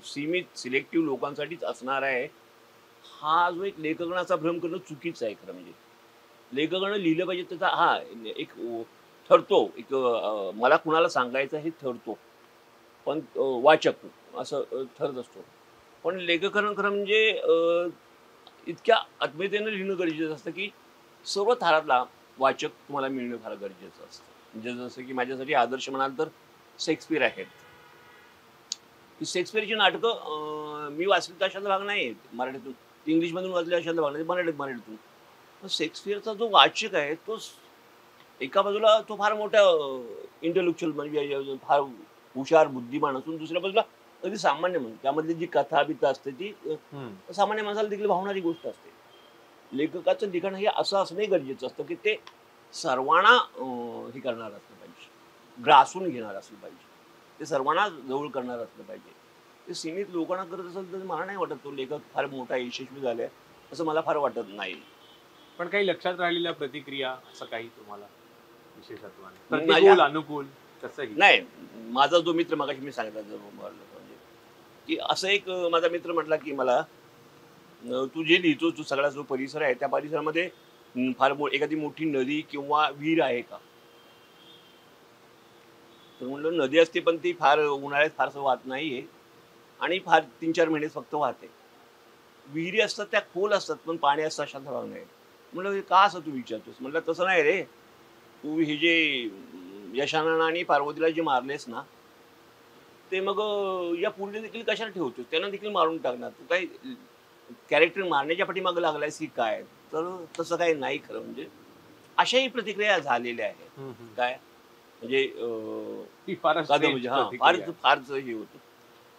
सीमित सिलेक्टिव्ह लोकांसाठीच असणार आहे. हा जो एक लेखनाचा भ्रम करणं चुकीचं आहे खरं म्हणजे. लेखकानं लिहिलं पाहिजे त्याचा हा एक ठरतो एक मला कुणाला सांगायचं हे ठरतो. पण वाचक असं ठरत असतो. पण लेखकानं खरं म्हणजे इतक्या आत्मीयतेनं लिहिणं गरजेचं असतं, की सर्व थरातला वाचक तुम्हाला मिळणं फार गरजेचं असतं. म्हणजे जसं की माझ्यासाठी आदर्श म्हणाल तर शेक्सपियर आहेत. की शेक्सपियरची नाटकं मी वाचली तर अशातला भाग नाही मराठीतून. इंग्लिशमधून वाचले अशातला भाग नाही, मराठीतून. पण शेक्सपियरचा जो वाचक आहे तो एका बाजूला तो फार मोठा इंटेलेक्च्युअल म्हणजे फार हुशार, बुद्धिमान असून दुसऱ्या बाजूला अगदी सामान्य म्हणून त्यामधली जी कथा-बिथा असते ती सामान्य माणसाला देखील भावणारी गोष्ट असते. लेखकाचं लिखाण हे असं असणंही गरजेचं असतं, की ते सर्वांना हे करणारं असलं पाहिजे, ग्रासून घेणारं असलं पाहिजे. ते सर्वांना जवळ करणारं असलं पाहिजे. ते सीमित लोकांना करत असेल तर मला नाही वाटत तो लेखक फार मोठा यशस्वी झालाय, असं मला फार वाटत नाही. पण काही लक्षात राहिलेल्या प्रतिक्रिया असं काही तुम्हाला विशेषत्वाने माझ्या प्रतिकूल अनुकूल कसंही? नाही, माझा जो मित्र मगाशी मी सांगितलं जो म्हणजे की असं एक माझा मित्र म्हटला की मला तू जे लिहितो तो सगळा जो परिसर आहे त्या परिसरामध्ये फार एखादी मोठी नदी किंवा विहीर आहे का? तर म्हणलं नदी असते पण ती फार उन्हाळ्यात फारसं वाहत नाहीये आणि फार 3-4 महिने फक्त वाहते. विहिरी असतात त्या खोल असतात पण पाणी असतं अशातला भाग नाही. म्हणलं हे का असं तू विचारतोस? म्हणलं तसं नाही रे. तू हे जे यशानंद आणि पार्वतीला जे मारलेस ना ते मग या पुढे देखील कशाला ठेवतोस? त्यांना देखील मारून टाकणार. तू काही कॅरेक्टर मारण्याच्या पाठीमागे लागलायस की काय? तर तसं काही नाही खरं म्हणजे. अशाही प्रतिक्रिया झालेल्या आहेत. काय म्हणजे ती फारच कादंबरी हां, प्रतिक्रिया आहे. फारच हे होतं.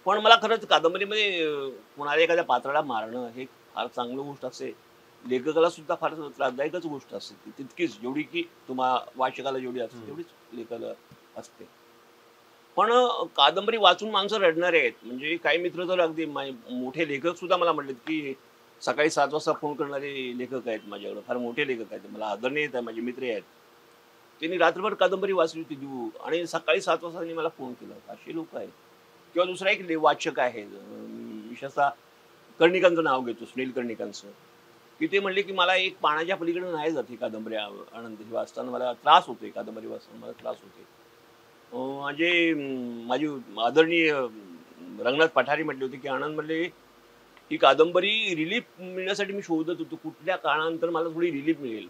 पण मला खरंच कादंबरीमध्ये कोणाला एखाद्या पात्राला मारणं हे फार चांगली गोष्ट असते. लेखकाला सुद्धा फार त्रासदायकच गोष्ट असते ती तितकीच जेवढी की वाचकाला जेवढी असते तेवढीच लेखकाला असते. पण कादंबरी वाचून माणसं रडणारे आहेत. म्हणजे काही मित्र तर अगदी मोठे लेखक सुद्धा मला म्हटलेत, की सकाळी 7 वाजता फोन करणारे लेखक आहेत माझ्याकडे. फार मोठे लेखक आहेत. मला आदरणीय आहेत, माझे मित्र आहेत. त्यांनी रात्रभर कादंबरी वाचली होती आणि सकाळी 7 वाजता त्यांनी मला फोन केला होता. अशी लोकं आहेत. किंवा दुसरा एक वाचक आहे विशेषतः कर्णिकांचं नाव घेतो, सुनील कर्णिकांचं. की ते म्हणले, की मला एक पाण्याच्या पलीकडे नाही जात ही कादंबरी आनंद ही वाचताना मला त्रास होतोय. कादंबरी वाचताना मला त्रास होतोय. म्हणजे माझी आदरणीय रंगनाथ पठारी म्हटले होते, की आनंद म्हणले, ही कादंबरी रिलीफ मिळण्यासाठी मी शोधत होतो. कुठल्या काळानंतर मला थोडी रिलीफ मिळेल.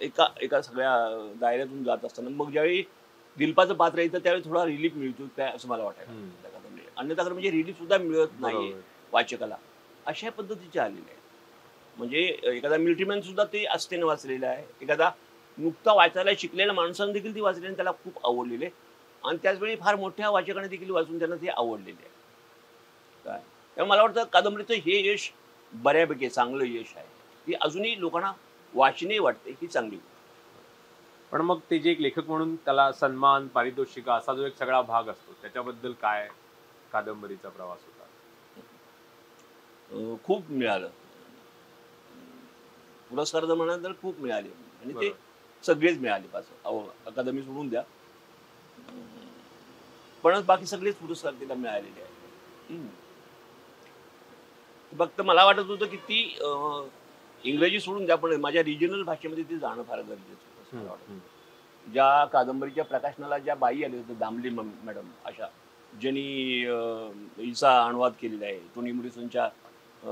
एका एका सगळ्या दायऱ्यातून जात असताना. मग ज्यावेळी दिलपाचं पात्र येतं त्यावेळी थोडा रिलीफ मिळतो काय असं मला वाटायला त्या कादंबरीत. अन्यथा म्हणजे रिलीफ सुद्धा मिळत नाहीये बरोबर. वाचकाला. अशा पद्धतीचे आलेले आहेत. म्हणजे एखादा मिलिटरीमॅन सुद्धा ते आस्थेने वाचलेलं आहे. एखादा नुकता वाचायला शिकलेल्या माणसाने देखील ती वाचली आणि त्याला खूप आवडलेले आणि त्याचवेळी फार मोठ्या वाचकाने देखील वाचून त्यांना ते आवडलेले आहे. काय त्यामुळे मला वाटतं कादंबरीचं हे यश बऱ्यापैकी चांगलं यश आहे. ती अजूनही लोकांना वाचनीय वाटते ही चांगली गोष्ट. पण मग ते जे एक लेखक म्हणून त्याला सन्मान, पारितोषिक असा जो एक सगळा भाग असतो त्याच्याबद्दल काय कादंबरीचा प्रवास होता? खूप मिळालं. पुरस्कार जर म्हणाल तर खूप मिळाले आणि ते सगळेच मिळाले अकादमी सोडून द्या. पण बाकी सगळेच पुरस्कार तिला मिळालेले आहेत. फक्त मला वाटत होतं की ती इंग्रजी सोडून द्या पण माझ्या रिजनल भाषेमध्ये ती जाणं फार गरजेचं होतं असं मला वाटतं. ज्या कादंबरीच्या प्रकाशनाला ज्या बाई आल्या होत्या दामले मॅडम अशा ज्यांनी हिचा अनुवाद केलेला आहे. टोनी मुरिसनच्या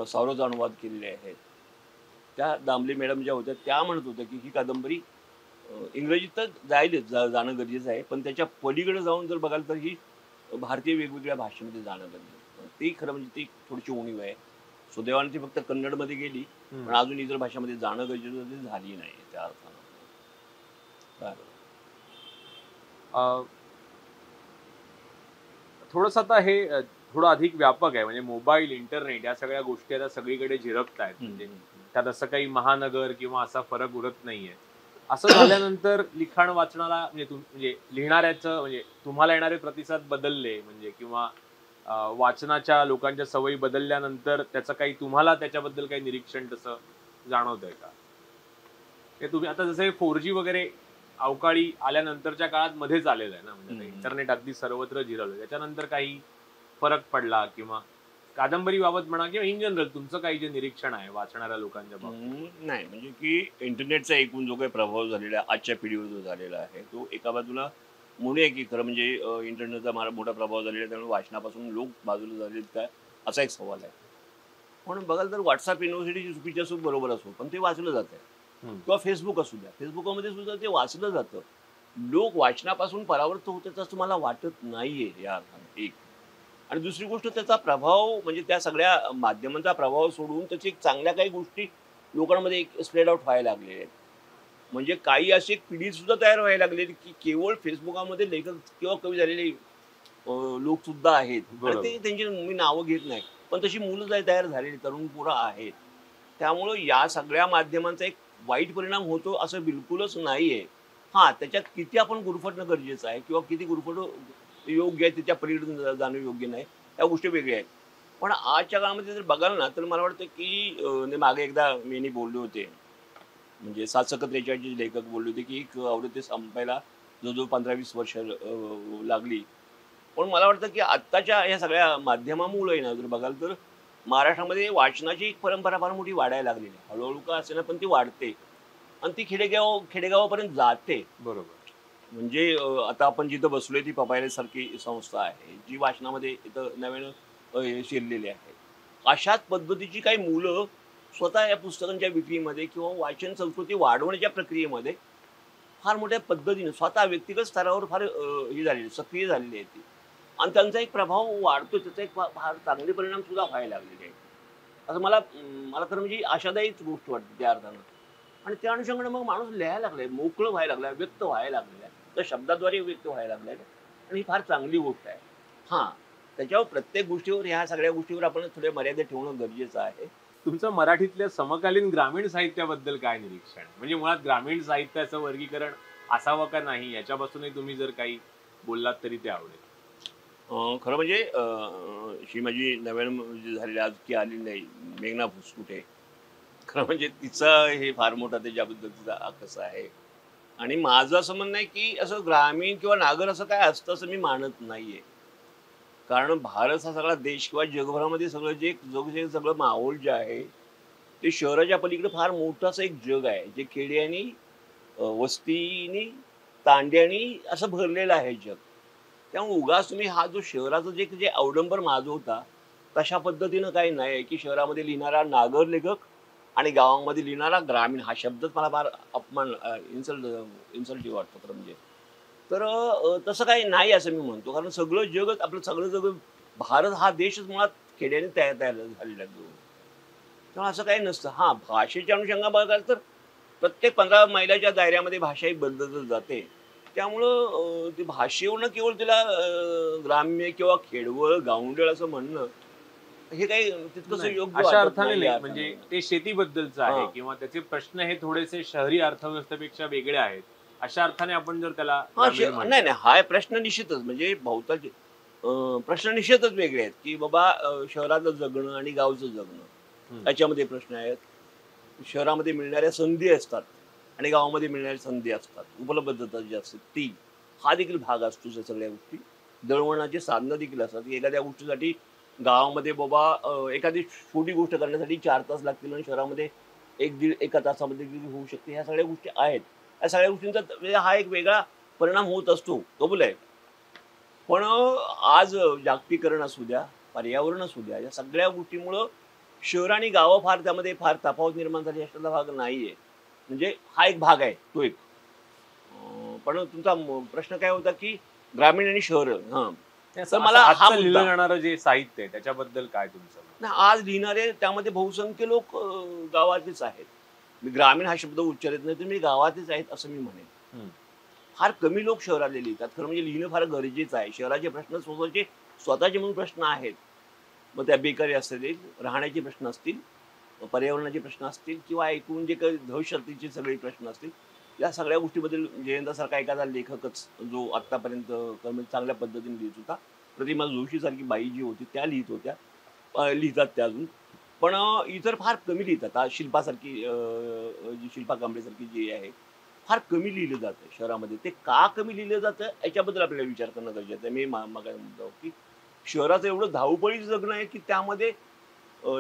सावरचा अनुवाद केलेले आहेत. त्या दामले मॅडम ज्या होत्या त्या म्हणत होत्या की ही कादंबरी इंग्रजीत तर जाणं गरजेचं आहे पण त्याच्या पलीकडे जाऊन जर बघाल तर ही भारतीय वेगवेगळ्या भाषेमध्ये जाणं गरजेचं. ती खरं म्हणजे ती थोडीशी उणीव आहे. सुदैवाने ती फक्त कन्नडमध्ये गेली पण अजून इतर भाषामध्ये जाणं गरजेचं झाली नाही त्या अर्थानं. थोडंसं आता हे थोडं अधिक व्यापक आहे म्हणजे मोबाईल, इंटरनेट या सगळ्या गोष्टी आता सगळीकडे झिरपत आहेत. म्हणजे त्यात असं काही महानगर किंवा असा फरक उरत नाहीये. असं झाल्यानंतर लिखाण वाचनाला म्हणजे लिहिणाऱ्याचं म्हणजे तुम्हाला येणारे प्रतिसाद बदलले म्हणजे किंवा वाचनाच्या लोकांच्या सवयी बदलल्यानंतर त्याचं काही तुम्हाला त्याच्याबद्दल काही निरीक्षण तसं जाणवतंय का? ते तुम्ही आता जसं 4G वगैरे अवकाळी आल्यानंतरच्या काळात मध्येच आलेलं आहे ना म्हणजे इंटरनेट अगदी सर्वत्र झिरवलं त्याच्यानंतर काही फरक पडला किंवा कादंबरीबाबत म्हणा किंवा इन जनरल तुमचं काही जे निरीक्षण आहे वाचणाऱ्या लोकांच्या बाबतीत? नाही म्हणजे की इंटरनेटचा एकूण जो काही प्रभाव झालेला आहे आजच्या पिढीवर जो झालेला आहे तो एका बाजूला म्हणूया की खरं म्हणजे इंटरनेटचा मोठा प्रभाव झालेला आहे त्यामुळे वाचनापासून लोक बाजूला झालेत काय असा एक सवाल आहे. पण बघाल तर व्हॉट्सअप युनिव्हर्सिटीची चुकीची असो बरोबर असो पण ते वाचलं जात आहे. हम्म. किंवा फेसबुक असू द्या फेसबुकमध्ये सुद्धा ते वाचलं जातं. लोक वाचनापासून परावृत्त होतात असं मला वाटत नाहीये या अर्थाने एक. आणि दुसरी गोष्ट त्याचा प्रभाव म्हणजे त्या सगळ्या माध्यमांचा प्रभाव सोडून त्याची एक चांगल्या काही गोष्टी लोकांमध्ये एक स्प्रेड आउट व्हायला लागलेल्या आहेत. म्हणजे काही अशी एक पिढी सुद्धा तयार व्हायला लागलेली की केवळ फेसबुकामध्ये लेखक किंवा कवी झालेले लोक सुद्धा आहेत. आणि बरोबर. ते त्यांची मी नावं घेत नाही पण तशी मुलं तयार झालेली तरुण पोरं आहेत. त्यामुळं या सगळ्या माध्यमांचा एक वाईट परिणाम होतो असं बिलकुलच नाहीये. हा त्याच्यात किती आपण गुरफटणं गरजेचं आहे किंवा किती गुरफटं योग्य आहे त्याच्या पलीकडे जाणं योग्य नाही त्या गोष्टी वेगळ्या आहेत. पण आजच्या काळामध्ये जर बघाल ना तर मला वाटतं की मागे एकदा मी बोलले होते म्हणजे 743 लेखक बोलले होते की एक आवृत्ती संपायला जवळजवळ 15-20 वर्ष लागली. पण मला वाटतं की आत्ताच्या या सगळ्या माध्यमामुळे ना जर बघाल तर महाराष्ट्रामध्ये वाचनाची एक परंपरा फार मोठी वाढायला लागलेली आहे. हळूहळू का असेना पण ती वाढते आणि ती खेडेगावापर्यंत जाते. बरोबर. म्हणजे आता आपण जिथं बसलोय ती पपायलेसारखी संस्था आहे जी वाचनामध्ये इथं नव्यानं शिरलेली आहे. अशाच पद्धतीची काही मुलं स्वतः या पुस्तकांच्या विक्रीमध्ये किंवा वाचन संस्कृती वाढवण्याच्या प्रक्रियेमध्ये फार मोठ्या पद्धतीने स्वतः व्यक्तिगत स्तरावर फार ही झालेली सक्रिय झालेली आहे ती. आणि त्यांचा एक प्रभाव वाढतो त्याचा एक फार चांगले परिणाम सुद्धा व्हायला लागलेले आहेत. असं मला खरं म्हणजे आशादायीच गोष्ट वाटते त्या अर्थानं. आणि त्या अनुषंगाने मग माणूस लिहायला लागलाय मोकळं व्हायला लागलाय व्यक्त व्हायला लागलेला आहे त्या शब्दाद्वारे व्यक्त व्हायला लागलाय आणि ही फार चांगली गोष्ट आहे. हां त्याच्यावर प्रत्येक गोष्टीवर ह्या सगळ्या गोष्टीवर आपण थोड्या मर्यादा ठेवणं गरजेचं आहे. तुमचं मराठीतल्या समकालीन ग्रामीण साहित्याबद्दल काय निरीक्षण? म्हणजे मुळात ग्रामीण साहित्याचं वर्गीकरण असावं का नाही याच्यापासूनही तुम्ही जर काही बोललात तरी ते आवडेल. खरं म्हणजे ही माझी नव्यानं जी झालेली आज की आली नाही मेघना फुसकुटे खरं म्हणजे तिचं हे फार मोठा त्याच्याबद्दल तिचा कसं आहे. आणि माझं असं म्हणणं आहे की असं ग्रामीण किंवा नागर असं काय असतं असं मी मानत नाहीये. कारण भारत हा सगळा देश किंवा जगभरामध्ये सगळं जे सगळं माहोल जे आहे ते शहराच्या पलीकडे फार मोठं असं एक जग आहे जे खेड्यानी वस्तीनी तांड्यानी असं भरलेलं आहे जग. त्यामुळे उगाच तुम्ही हा जो शहराचा जे अवडंबर माजवता तशा पद्धतीनं काही नाही आहे की शहरामध्ये लिहिणारा नागर लेखक आणि गावामध्ये लिहिणारा ग्रामीण हा शब्दच मला फार अपमान इन्सल्टिव्ह वाटतो खरं म्हणजे. तर तसं काही नाही असं मी म्हणतो कारण सगळं जगच आपलं सगळं जग भारत हा देशच मुळात खेड्याने तयार झालेला आहे. तेव्हा असं काही नसतं. हां भाषेच्या अनुषंगा बघाल तर प्रत्येक 15 मैलाच्या दायऱ्यामध्ये भाषा ही बदलत जाते. त्यामुळं ती भाषेवरनं केवळ तिला ग्राम्य किंवा खेडवळ गावंढळ असं म्हणणं हे काही तितकंसं नाही, योग्य अशा वाटत अर्थाने नाही नाही या म्हणजे अर्थाने. ते शेतीबद्दलचं आहे हां. किंवा त्याचे प्रश्न हे थोडेसे शहरी अर्थव्यवस्थेपेक्षा वेगळे आहेत. अशा अर्थाने आपण जर त्याला हां, ग्रामीण नाही, म्हटलं. नाही. हा प्रश्न निश्चितच म्हणजे बहुतांश प्रश्न निश्चितच वेगळे आहेत, की बाबा शहरातलं जगणं आणि गावचं जगणं हम्म. याच्यामध्ये प्रश्न आहेत. शहरामध्ये मिळणाऱ्या संधी असतात आणि गावामध्ये मिळणाऱ्या संधी असतात. उपलब्धता जी असते ती. हा देखील भाग असतो या सगळ्या गोष्टी. दळणवळणाची साधनं देखील असतात. एखाद्या गोष्टीसाठी गावामध्ये बाबा एखादी छोटी गोष्ट करण्यासाठी 4 तास लागतील आणि शहरामध्ये 1-1.5 एका तासामध्ये देखील होऊ शकते. ह्या सगळ्या गोष्टी आहेत. या सगळ्या गोष्टींचा म्हणजे हा एक वेगळा परिणाम होत असतो. कबूल आहे. पण आज जागतिकीकरण असू द्या, पर्यावरण असू द्या, या सगळ्या गोष्टीमुळं शहर आणि गावं त्यामध्ये फार तफावत निर्माण झाली अशातला भाग नाहीये. म्हणजे हा एक भाग आहे तो एक. पण तुमचा प्रश्न काय होता की ग्रामीण आणि शहर हां. असं- तर मला असं हा आजचं लिहिलं मुद्दा जाणारं जे साहित्य आहे त्याच्याबद्दल काय तुमचं मत? नाही, आज लिहिणारे त्यामध्ये बहुसंख्य लोक गावातलेच आहेत. मी ग्रामीण हा शब्द उच्चारित नाही तर मी गावातलेच आहेत असं मी म्हणेन. हम्म. फार कमी लोक शहरातले लिहितात. खरं म्हणजे लिहिणं फार गरजेचं आहे. शहराचे प्रश्न स्वतःचे म्हणून प्रश्न आहेत. मग त्या बेकारी असतील, राहण्याचे प्रश्न असतील, पर्यावरणाचे प्रश्न असतील किंवा ऐकून जे काही दहशतीचे सगळे प्रश्न असतील. या सगळ्या गोष्टीबद्दल जयंतसारखा एखादा लेखकच जो आत्तापर्यंत चांगल्या पद्धतीने लिहित होता. प्रतिमा जोशीसारखी बाई जी होती त्या लिहित होत्या. लिहितात त्या अजून. पण इतर फार कमी लिहितात. आज शिल्पासारखी जी शिल्पा कांबळेसारखी जी आहे फार कमी लिहिलं जातं शहरामध्ये. ते का कमी लिहिलं जातं याच्याबद्दल आपल्याला विचार करणं गरजेचं आहे. मी मागे म्हणतो की शहराचं एवढं धावपळीचं जगणं आहे की त्यामध्ये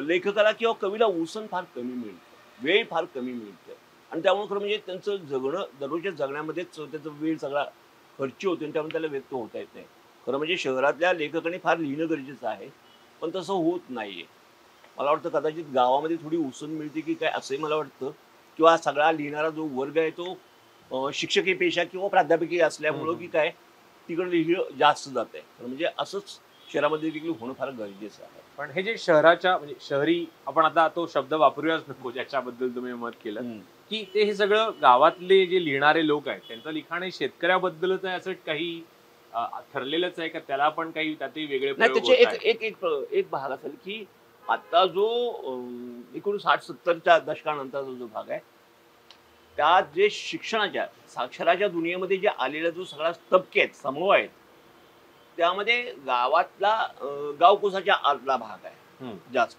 लेखकाला किंवा कवीला उसण फार कमी मिळते, वेळ फार कमी मिळते. आणि त्यामुळे खरं म्हणजे त्यांचं जगणं दररोजच्या जगण्यामध्येच त्याचा वेळ सगळा खर्ची होते आणि त्यामुळे त्याला व्यक्त होता येत नाही. खरं म्हणजे शहरातल्या लेखकाने फार लिहिणं गरजेचं आहे, पण तसं होत नाहीये. मला वाटतं कदाचित गावामध्ये थोडी उसण मिळते की काय असंही मला वाटतं. किंवा सगळा लिहिणारा जो वर्ग आहे तो शिक्षकी पेशा किंवा प्राध्यापकी असल्यामुळं की काय तिकडे लिहिलं जास्त जात आहे. म्हणजे असंच शहरामध्ये देखील होणं फार गरजेचं आहे. पण हे जे शहराच्या म्हणजे शहरी आपण आता तो शब्द वापरूयाच नको ज्याच्याबद्दल तुम्ही मत केलं हम्म. की ते हे सगळं गावातले जे लिहिणारे लोक आहेत त्यांचं लिखाण हे शेतकऱ्याबद्दलच आहे असं काही ठरलेलंच आहे का त्याला पण काही त्यातही वेगळे नाही, प्रयोग त्याचे होत एक आहेत? एक एक एक भाग असेल की आता जो 1960-70च्या दशकानंतरचा जो भाग आहे त्यात जे शिक्षणाच्या साक्षराच्या दुनियेमध्ये जे आलेला जो सगळा तबके आहेत, समूह आहेत, त्यामध्ये गावातला गावकुसाच्या आतला भाग आहे हम्म. जास्त.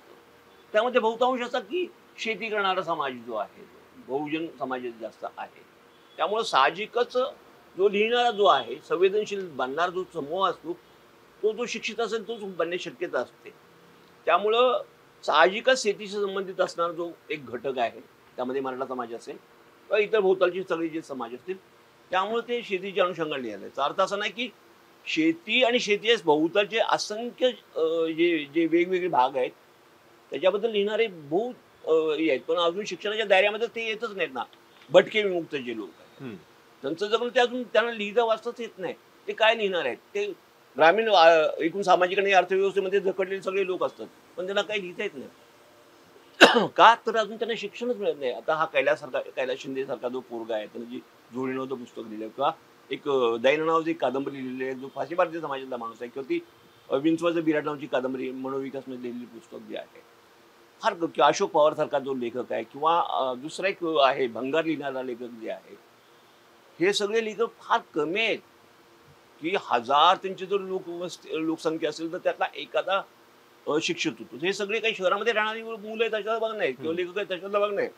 त्यामध्ये बहुतांश असा की शेती करणारा समाज जो आहे, बहुजन समाज जास्त आहे. त्यामुळे साहजिकच जो लिहिणारा जो आहे, संवेदनशील बनणारा जो समूह असतो तो जो शिक्षित असेल तोच बनण्याची शक्यता असते. त्यामुळं साहजिकच शेतीशी संबंधित असणारा जो एक घटक आहे, त्यामध्ये मराठा समाज असेल किंवा इतर भोवतालचे सगळे जे समाज असतील, त्यामुळे ते शेतीच्या अनुषंगाने लिहायला. याचा अर्थ असा नाही की शेती आणि शेती भोवतालचे असंख्य जे जे वेगवेगळे भाग आहेत त्याच्याबद्दल लिहिणारे बहुत हे आहेत, पण अजून शिक्षणाच्या दायऱ्यामध्ये ते येतच नाहीत ना. भटके विमुक्त जे लोक आहेत हम्म. त्यांचं जगणं ते अजून त्यांना लिहिता वाचताच येत नाही. ते काय लिहिणार आहेत? ते ग्रामीण एकूण सामाजिक आणि अर्थव्यवस्थेमध्ये जखडलेले सगळे लोक असतात, पण त्यांना काही लिहिता येत नाही. का तर अजून त्यांना शिक्षणच मिळत नाही. आता हा कैलास शिंदे सारखा जो पोरगा आहे त्यानं जी जोडीनंचं पुस्तक लिहिलं, किंवा एक दैना नावाची एक कादंबरी लिहिलेली आहे जो फाशी भारतीय समाजातला माणूस आहे, किंवा ती विंचवाचं बिराट नावाची कादंबरी मनोविकासमध्ये लिहिलेली पुस्तक जे आहे फार किंवा अशोक पवार सारखा जो लेखक आहे, किंवा दुसरा एक आहे भंगार लिहिणारा लेखक जे आहे, हे सगळे लेखक फार कमी आहेत की 1000 त्यांची जर लोकसंख्या असेल तर त्यातला एखादा शिक्षित होतो. हे सगळे काही शहरामध्ये राहणारी मुलं आहेत त्याच्यात भाग नाही, किंवा लेखक आहेत त्याच्यातला भाग नाही.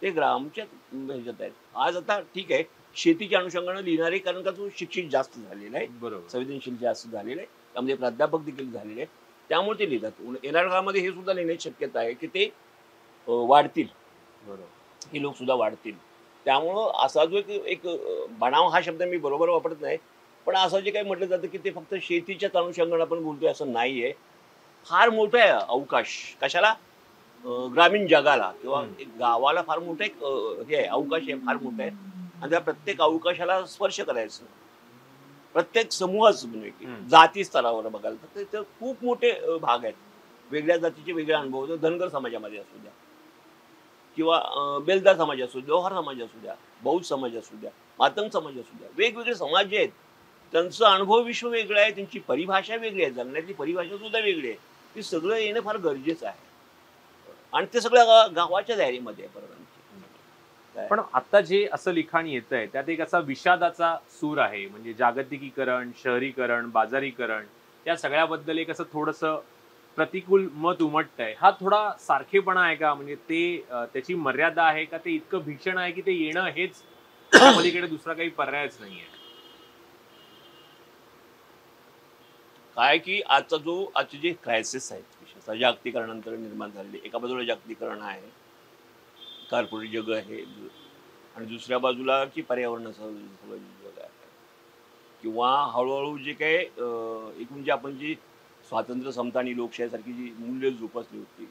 ते ग्रामच्या ह्याच्यात आहेत. आज आता ठीक आहे शेतीच्या अनुषंगाने लिहिणारे, कारण का तो शिक्षित जास्त झालेला आहे, बरोबर. संवेदनशील जास्त झालेलं आहे, त्यामध्ये प्राध्यापक देखील झालेले आहेत, त्यामुळे ते लिहितात. येणाऱ्या काळामध्ये हे सुद्धा लिहिण्याची शक्यता आहे की ते वाढतील, बरोबर. हे लोक सुद्धा वाढतील. त्यामुळं असा जो एक बनाव हा शब्द मी बरोबर वापरत नाही, पण असं जे काही म्हटलं जातं की ते फक्त शेतीच्याच अनुषंगाने आपण बोलतोय असं नाहीये. फार मोठं आहे अवकाश कशाला, ग्रामीण जगाला किंवा हम्म. एक गावाला फार मोठं एक हे आहे, अवकाश आहे, फार मोठं आहे. आणि त्या प्रत्येक अवकाशाला स्पर्श करायचं, प्रत्येक समूहाच म्हणजे की जाती स्तरावर बघायला तर तिथे खूप मोठे भाग आहेत. वेगळ्या जातीचे वेगळे अनुभव, धनगर समाजामध्ये असू द्या किंवा बेलदार समाज असू द्या, लोहार समाज असू द्या, बौद्ध समाज असू द्या, मातंग समाज असू द्या, वेगवेगळे समाज जे आहेत त्यांचं अनुभव विश्व वेगळं आहे, त्यांची परिभाषा वेगळी आहे, जगण्यातली परिभाषा सुद्धा वेगळी आहे. ते सगळं येणं फार गरजेचं आहे आणि ते सगळं गावाच्या दायरेमध्ये आहे. परत पण आता जे असं लिखाण येत आहे त्यात एक असा विषादाचा सूर आहे, म्हणजे जागतिकीकरण, शहरीकरण, बाजारीकरण या सगळ्याबद्दल एक असं थोडंसं प्रतिकूल मत उमटतंय. हा थोडा सारखेपणा आहे का, म्हणजे ते त्याची मर्यादा आहे का, ते इतकं भीषण आहे की ते येणं हेच पलीकडे दुसरा काही पर्यायच नाहीये? काय की आजचे जे क्रायसिस आहेत, विशेषतः जागतिकीकरणानंतर निर्माण झालेले, एका बाजूला जागतिकीकरण आहे, कॉर्पोरेट जग आहे, आणि दुसऱ्या बाजूला की पर्यावरणाचं जग आहे, किंवा हळूहळू जे काही एकूण जे आपण जी स्वातंत्र्य, समता आणि लोकशाहीसारखी जी मूल्य जोपासली होती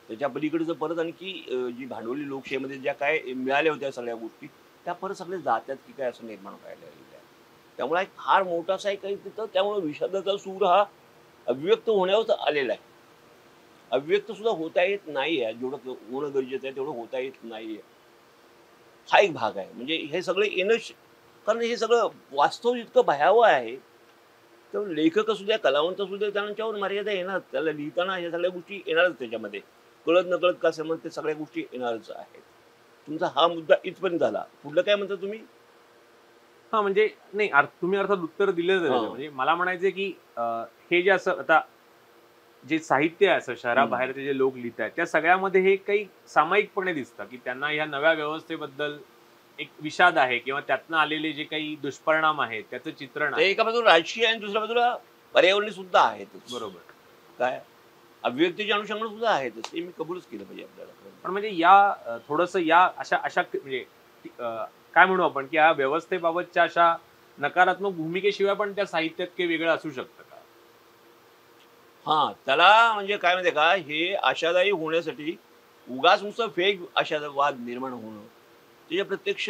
त्याच्या पलीकडचं परत आणखी जी भांडवली लोकशाहीमध्ये ज्या काय मिळाल्या होत्या सगळ्या गोष्टी त्या परत सगळे जातात की काय असं निर्माण व्हायला लागलेलं आहे. त्यामुळे एक फार मोठासा आहे काही तिथं, त्यामुळे विषादाचा सूर हा अभिव्यक्त होण्यावर आलेला आहे. अभिव्यक्त सुद्धा होता येत नाही आहे, जेवढं होणं गरजेचं आहे तेवढं होता येत नाही आहे. हा एक भाग आहे. म्हणजे हे सगळे येणं कारण हे सगळं वास्तव इतकं भयावह आहे, तर लेखक असू द्या, कलावंत असू द्या, त्यांच्यावर मर्यादा येणार. त्याला लिहिताना ह्या सगळ्या गोष्टी येणारच, त्याच्यामध्ये कळत नकळत का समज ते सगळ्या गोष्टी येणारच आहेत. तुमचा हा मुद्दा इथपर्यंत झाला. पुढलं काय म्हणता तुम्ही? हा म्हणजे नाही तुम्ही अर्थात उत्तर दिलं. म्हणजे मला म्हणायचंय की हे जे असं आता जे साहित्य आहे असं शहराबाहेरचे जे लोक लिहित आहेत त्या सगळ्यामध्ये हे काही सामायिकपणे दिसतं की त्यांना या नव्या व्यवस्थेबद्दल एक विषाद आहे किंवा त्यातनं आलेले जे काही दुष्परिणाम आहेत त्याचं चित्रण ते आहे. एका बाजूला राजकीय आहे आणि दुसऱ्या बाजूला पर्यावरणीय सुद्धा आहेतच. बरोबर. काय अभिव्यक्तीच्या अनुषंगाने सुद्धा आहेतच, हे मी कबूलच केलं पाहिजे आपल्याला. पण म्हणजे या थोडंसं या अशा अशा म्हणजे काय म्हणू आपण की या व्यवस्थेबाबतच्या अशा नकारात्मक भूमिकेशिवाय पण त्या साहित्यात काही वेगळं असू शकतं का? हां, त्याला म्हणजे काय माहिती का, हे आशादायी होण्यासाठी उगाच नुसतं फेक आशावाद निर्माण होणं, त्याच्या प्रत्यक्ष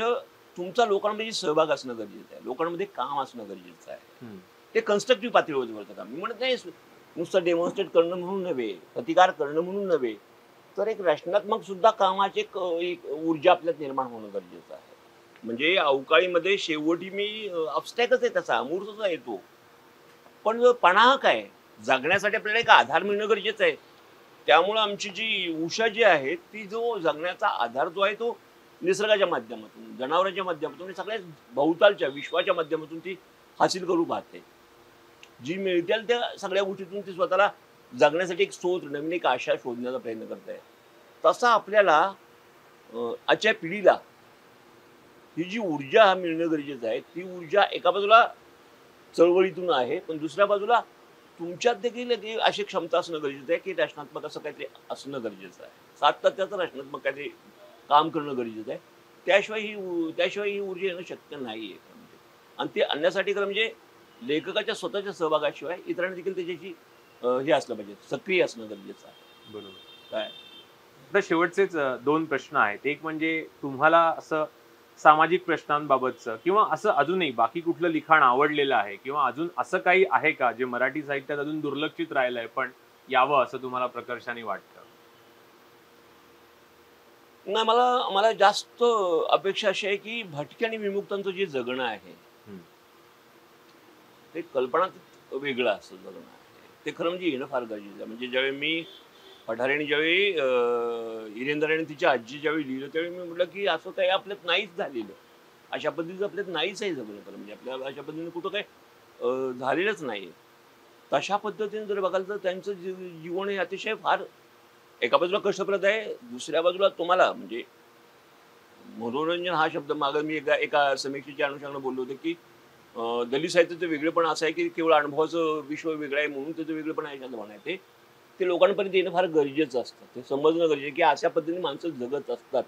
तुमचा लोकांमध्ये सहभाग असणं गरजेचं आहे. लोकांमध्ये काम असणं गरजेचं आहे. हं. ते कन्स्ट्रक्टिव्ह पातळीवर बोलतं काम. मी म्हणत नाही नुसतं डेमॉन्स्ट्रेट करणं म्हणून नव्हे, प्रतिकार करणं म्हणून नव्हे, तर एक रचनात्मक सुद्धा कामाची एक ऊर्जा आपल्यात निर्माण होणं गरजेचं आहे. म्हणजे अवकाळीमध्ये शेवटी मी आहे त्याचा, अमूर्तच आहे तो. पण पणाह काय? जगण्यासाठी आपल्याला एक आधार मिळणं गरजेचं आहे. त्यामुळं आमची जी उषा जी आहे, ती जो जगण्याचा आधार जो आहे तो निसर्गाच्या माध्यमातून, जनावरांच्या माध्यमातून आणि सगळ्या भोवतालच्या विश्वाच्या माध्यमातून ती हासिल करू पाहते. जी मिळतील त्या सगळ्या गोष्टीतून ती स्वतःला जगण्यासाठी एक स्रोत, नवीन एक आशा शोधण्याचा प्रयत्न करते. तसा आपल्याला आजच्या पिढीला ही जी ऊर्जा मिळणं गरजेचं आहे, ती ऊर्जा एका बाजूला चळवळीतून आहे, पण दुसऱ्या बाजूला तुमच्यात देखील एक अशी क्षमता असणं गरजेचं आहे की रचनात्मक असं काहीतरी असणं गरजेचं आहे. सातत्याचं रचनात्मक काहीतरी काम करणं गरजेचं आहे. त्याशिवाय ही ऊर्जा येणं शक्य नाही आहे. आणि ते आणण्यासाठी खरं म्हणजे लेखकाच्या स्वतःच्या सहभागाशिवाय इतरांनी देखील त्याच्याशी हे असलं पाहिजे, सक्रिय असणं गरजेचं आहे. बरोबर. काय आता शेवटचेच 2 प्रश्न आहेत. एक म्हणजे तुम्हाला असं सामाजिक प्रश्नांबाबतचं किंवा असं अजूनही बाकी कुठलं लिखाण आवडलेलं आहे किंवा अजून असं काही आहे का जे मराठी साहित्यात अजून दुर्लक्षित राहिलंय पण यावं असं तुम्हाला प्रकर्षाने वाटतं? नाही, मला मला जास्त अपेक्षा अशी आहे की भटके आणि विमुक्तांचं जे जगणं आहे, हं. ते कल्पनातीत वेगळं असं जगणं आहे. ते खरं म्हणजे येणं फार गरजेचं आहे. म्हणजे ज्यावेळी मी पठारेने ज्यावेळी इरेंद्राने तिच्या आजी ज्यावेळी लिहिलं, त्यावेळी मी म्हटलं की असं काही आपल्यात नाहीच झालेलं. अशा पद्धतीचं आपल्यात नाहीच आहे जगणं. खरं म्हणजे आपल्याला अशा पद्धतीने कुठं काही झालेलंच नाही. तशा पद्धतीने जर बघाल तर त्यांचं जीवन हे अतिशय फार एका बाजूला कष्टप्रद आहे, दुसऱ्या बाजूला तुम्हाला म्हणजे मनोरंजन हा शब्द मागे मी एका समीक्षेच्या अनुषंगाने बोललो होतो की दलित साहित्याचं वेगळेपण असं आहे की केवळ अनुभवाचं विश्व वेगळं आहे म्हणून त्याचं वेगळेपण आहे असं म्हणायचं. ते लोकांपर्यंत येणं फार गरजेचं असतं. ते समजणं गरजेचं की अशा पद्धतीने माणसं जगत असतात.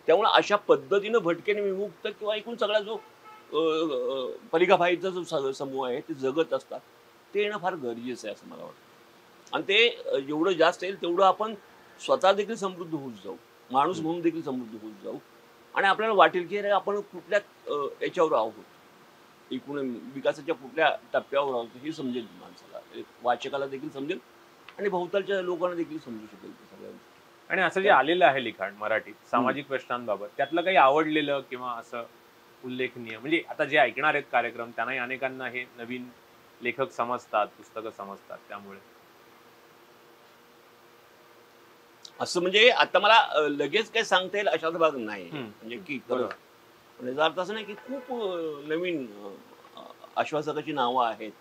त्यामुळे अशा पद्धतीनं भटकेने विमुक्त किंवा एकूण सगळा जो पलिकाभाईचा जो समूह आहे ते जगत असतात, ते येणं फार गरजेचं आहे असं मला वाटतं. आणि ते जेवढं जास्त येईल तेवढं आपण स्वतः देखील समृद्ध होत जाऊ, माणूस म्हणून देखील समृद्ध होत जाऊ आणि आपल्याला वाटेल की अरे आपण कुठल्या याच्यावर आहोत, एकूण विकासाच्या कुठल्या टप्प्यावर आहोत हे समजेल माणसाला, वाचकाला देखील समजेल आणि भोवतालच्या लोकांना देखील समजू शकेल ते सगळ्या गोष्टी. आणि असं जे आलेलं आहे लिखाण मराठीत सामाजिक प्रश्नांबाबत त्यातलं काही आवडलेलं किंवा असं उल्लेखनीय म्हणजे आता जे ऐकणार आहेत कार्यक्रम त्यांनाही अनेकांना हे नवीन लेखक समजतात, पुस्तकं समजतात त्यामुळे असं म्हणजे आता मला लगेच काय सांगता येईल अशा भाग नाही. म्हणजे की बरोबर. पण याचा अर्थ असं नाही की खूप नवीन आश्वासकाची नावं आहेत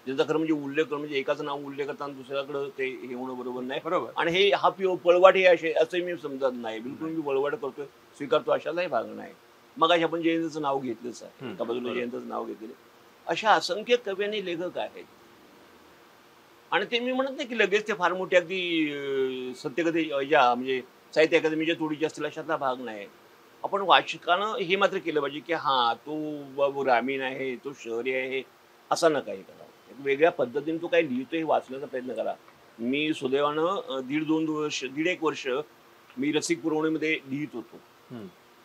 ज्याचा खरं म्हणजे उल्लेख करणं म्हणजे एकाचं नाव उल्लेख करताना दुसऱ्याकडं ते हे होणं बरोबर नाही. बरोबर. आणि हे हा पळवाट हे असे असंही मी समजत नाही. बिलकुल मी पळवाट करतोय स्वीकारतो अशालाही भाग नाही. मग अशा आपण जयंतचं नाव घेतलंच आहे, एका बाजूला जयंतचं नाव घेतलेलं. अशा असंख्य कवी आणि लेखक आहेत आणि ते मी म्हणत नाही की लगेच ते फार मोठे अगदी सत्यकथे या म्हणजे साहित्य अकादमीच्या तोडीचे असतील अशातला भाग नाही. आपण वाचकानं हे मात्र केलं पाहिजे की हा तो ग्रामीण आहे, तो शहरी आहे असं नका हे करा. वेगळ्या पद्धतीने तो काही लिहितोय हे वाचण्याचा प्रयत्न करा. मी सुदैवानं दीड एक वर्ष मी रसिक पुरवणीमध्ये लिहित होतो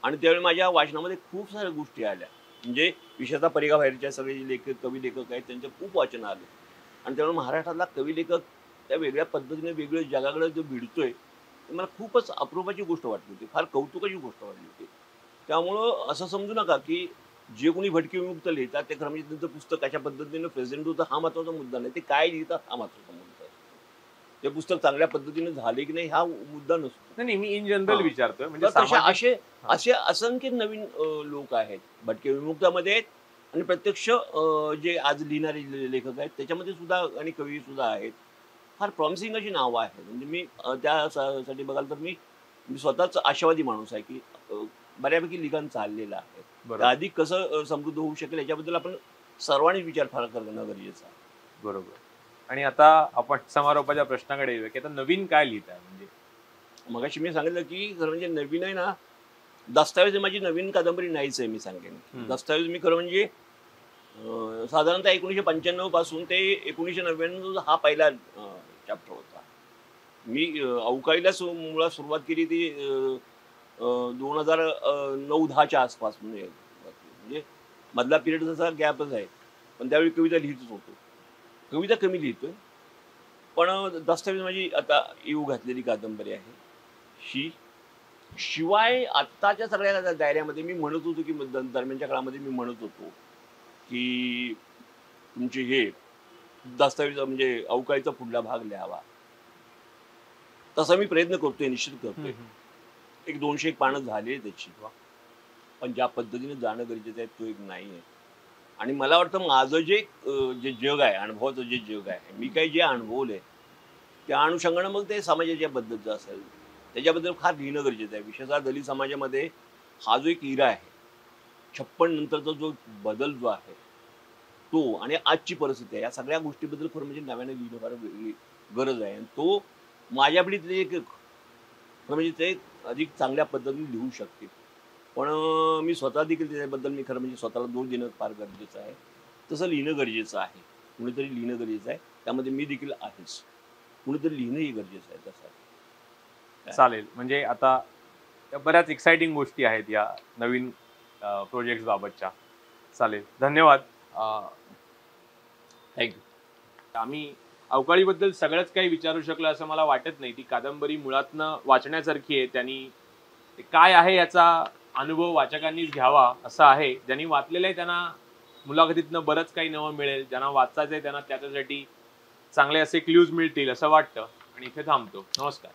आणि त्यावेळी माझ्या वाचनामध्ये खूप साऱ्या गोष्टी आल्या. म्हणजे विशेषतः परिघाबाहेरच्या सगळे जे लेखक कवी लेखक आहेत त्यांचं खूप वाचन आलं आणि त्यामुळे महाराष्ट्रातला कवी लेखक त्या वेगळ्या पद्धतीने वेगळ्या जगाकडे जो भिडतोय ते मला खूपच अप्रूपाची गोष्ट वाटली होती, फार कौतुकाची गोष्ट वाटली होती. त्यामुळं असं समजू नका की जे कोणी भटके विमुक्त लिहितात ते खरं म्हणजे त्यांचं पुस्तक अशा पद्धतीनं प्रेझेंट होतं हा महत्वाचा मुद्दा नाही, ते काय लिहितात हा महत्वाचा मुद्दा आहे. ते पुस्तक चांगल्या पद्धतीने झाले की नाही हा मुद्दा नसतो. नाही मी इन जनरल विचारतोय म्हणजे असे असंख्य नवीन लोक आहेत भटके विमुक्तामध्ये आहेत आणि प्रत्यक्ष जे आज लिहिणारे लेखक आहेत त्याच्यामध्ये सुद्धा आणि कवी सुद्धा आहेत. फार प्रॉमिसिंग अशी नावं आहेत. म्हणजे मी त्यासाठी बघाल तर मी स्वतःच आशावादी माणूस आहे की बऱ्यापैकी लिखाण चाललेलं आहे. अधिक कसं समृद्ध होऊ शकेल याच्याबद्दल आपण सर्वांनी विचार फार करणं गरजेचं आहे. बरोबर. आणि आता आपण समारोपाच्या प्रश्नाकडे येऊया की आता नवीन काय लिहिताय म्हणजे? मगाशी मी सांगितलं की खरं म्हणजे नवीन आहे ना, दस्तावेज माझी नवीन कादंबरी नाहीच आहे मी सांगेन. दस्तावेज मी खरं म्हणजे साधारणतः 1995 पासून ते 1999 हा पहिला चॅप्टर होता. मी अवकाळीला मुळात सुरुवात केली ती 2009-10च्या आसपास म्हणजे मधला पिरियड जसा गॅपच आहे. पण त्यावेळी कविता लिहितच होतो. कविता कमी लिहितोय. पण दस्तावेज माझी आता येऊ घातलेली कादंबरी आहे ही. शिवाय आत्ताच्या सगळ्या दायऱ्यामध्ये मी म्हणत होतो की दरम्यानच्या काळामध्ये मी म्हणत होतो की तुमचे हे दस्तावेज म्हणजे अवकाळीचा पुढला भाग लिहावा. तसा मी प्रयत्न करतोय, निश्चित करतोय. एक 200 पानं झाली त्याची. पण ज्या पद्धतीने जाणं गरजेचं आहे तो एक नाही आहे. आणि मला वाटतं माझं जे जग आहे, अनुभवाचं जे जग आहे, मी काही जे अनुभवलंय त्या अनुषंगानं मग ते समाजाच्या बद्दलचं असेल त्याच्याबद्दल फार लिहिणं गरजेचं आहे. विशेषतः दलित समाजामध्ये हा जो एक इरा आहे, 56 नंतरचा जो बदल जो आहे तो आणि आजची परिस्थिती आहे, या सगळ्या गोष्टीबद्दल खरं म्हणजे नव्याने लिहिणं फार वेगळी गरज आहे. आणि तो माझ्या पिढीतले एक खरं म्हणजे ते अधिक चांगल्या पद्धतीने लिहू शकतील. पण मी स्वतः देखील त्याच्याबद्दल मी खरं म्हणजे स्वतःला दोष देणं फार गरजेचं आहे. तसं लिहिणं गरजेचं आहे. कुणीतरी लिहिणं गरजेचं आहे. त्यामध्ये मी देखील आहेच. कुणीतरी लिहिणंही गरजेचं आहे तसं. चालेल. म्हणजे आता बऱ्याच एक्साइटिंग गोष्टी आहेत या नवीन प्रोजेक्ट बाबतच्या. चालेल. धन्यवाद. थँक्यू. आम्ही अवकाळीबद्दल सगळंच काही विचारू शकलो असं मला वाटत नाही. ती कादंबरी मुळातनं वाचण्यासारखी आहे. त्यांनी ते काय आहे याचा अनुभव वाचकांनीच घ्यावा असं आहे. ज्यांनी वाचलेलं आहे त्यांना मुलाखतीतनं बरंच काही नवं मिळेल. ज्यांना वाचायचं आहे त्यांना त्याच्यासाठी चांगले असे क्ल्यूज मिळतील असं वाटतं. आणि इथे थांबतो. नमस्कार.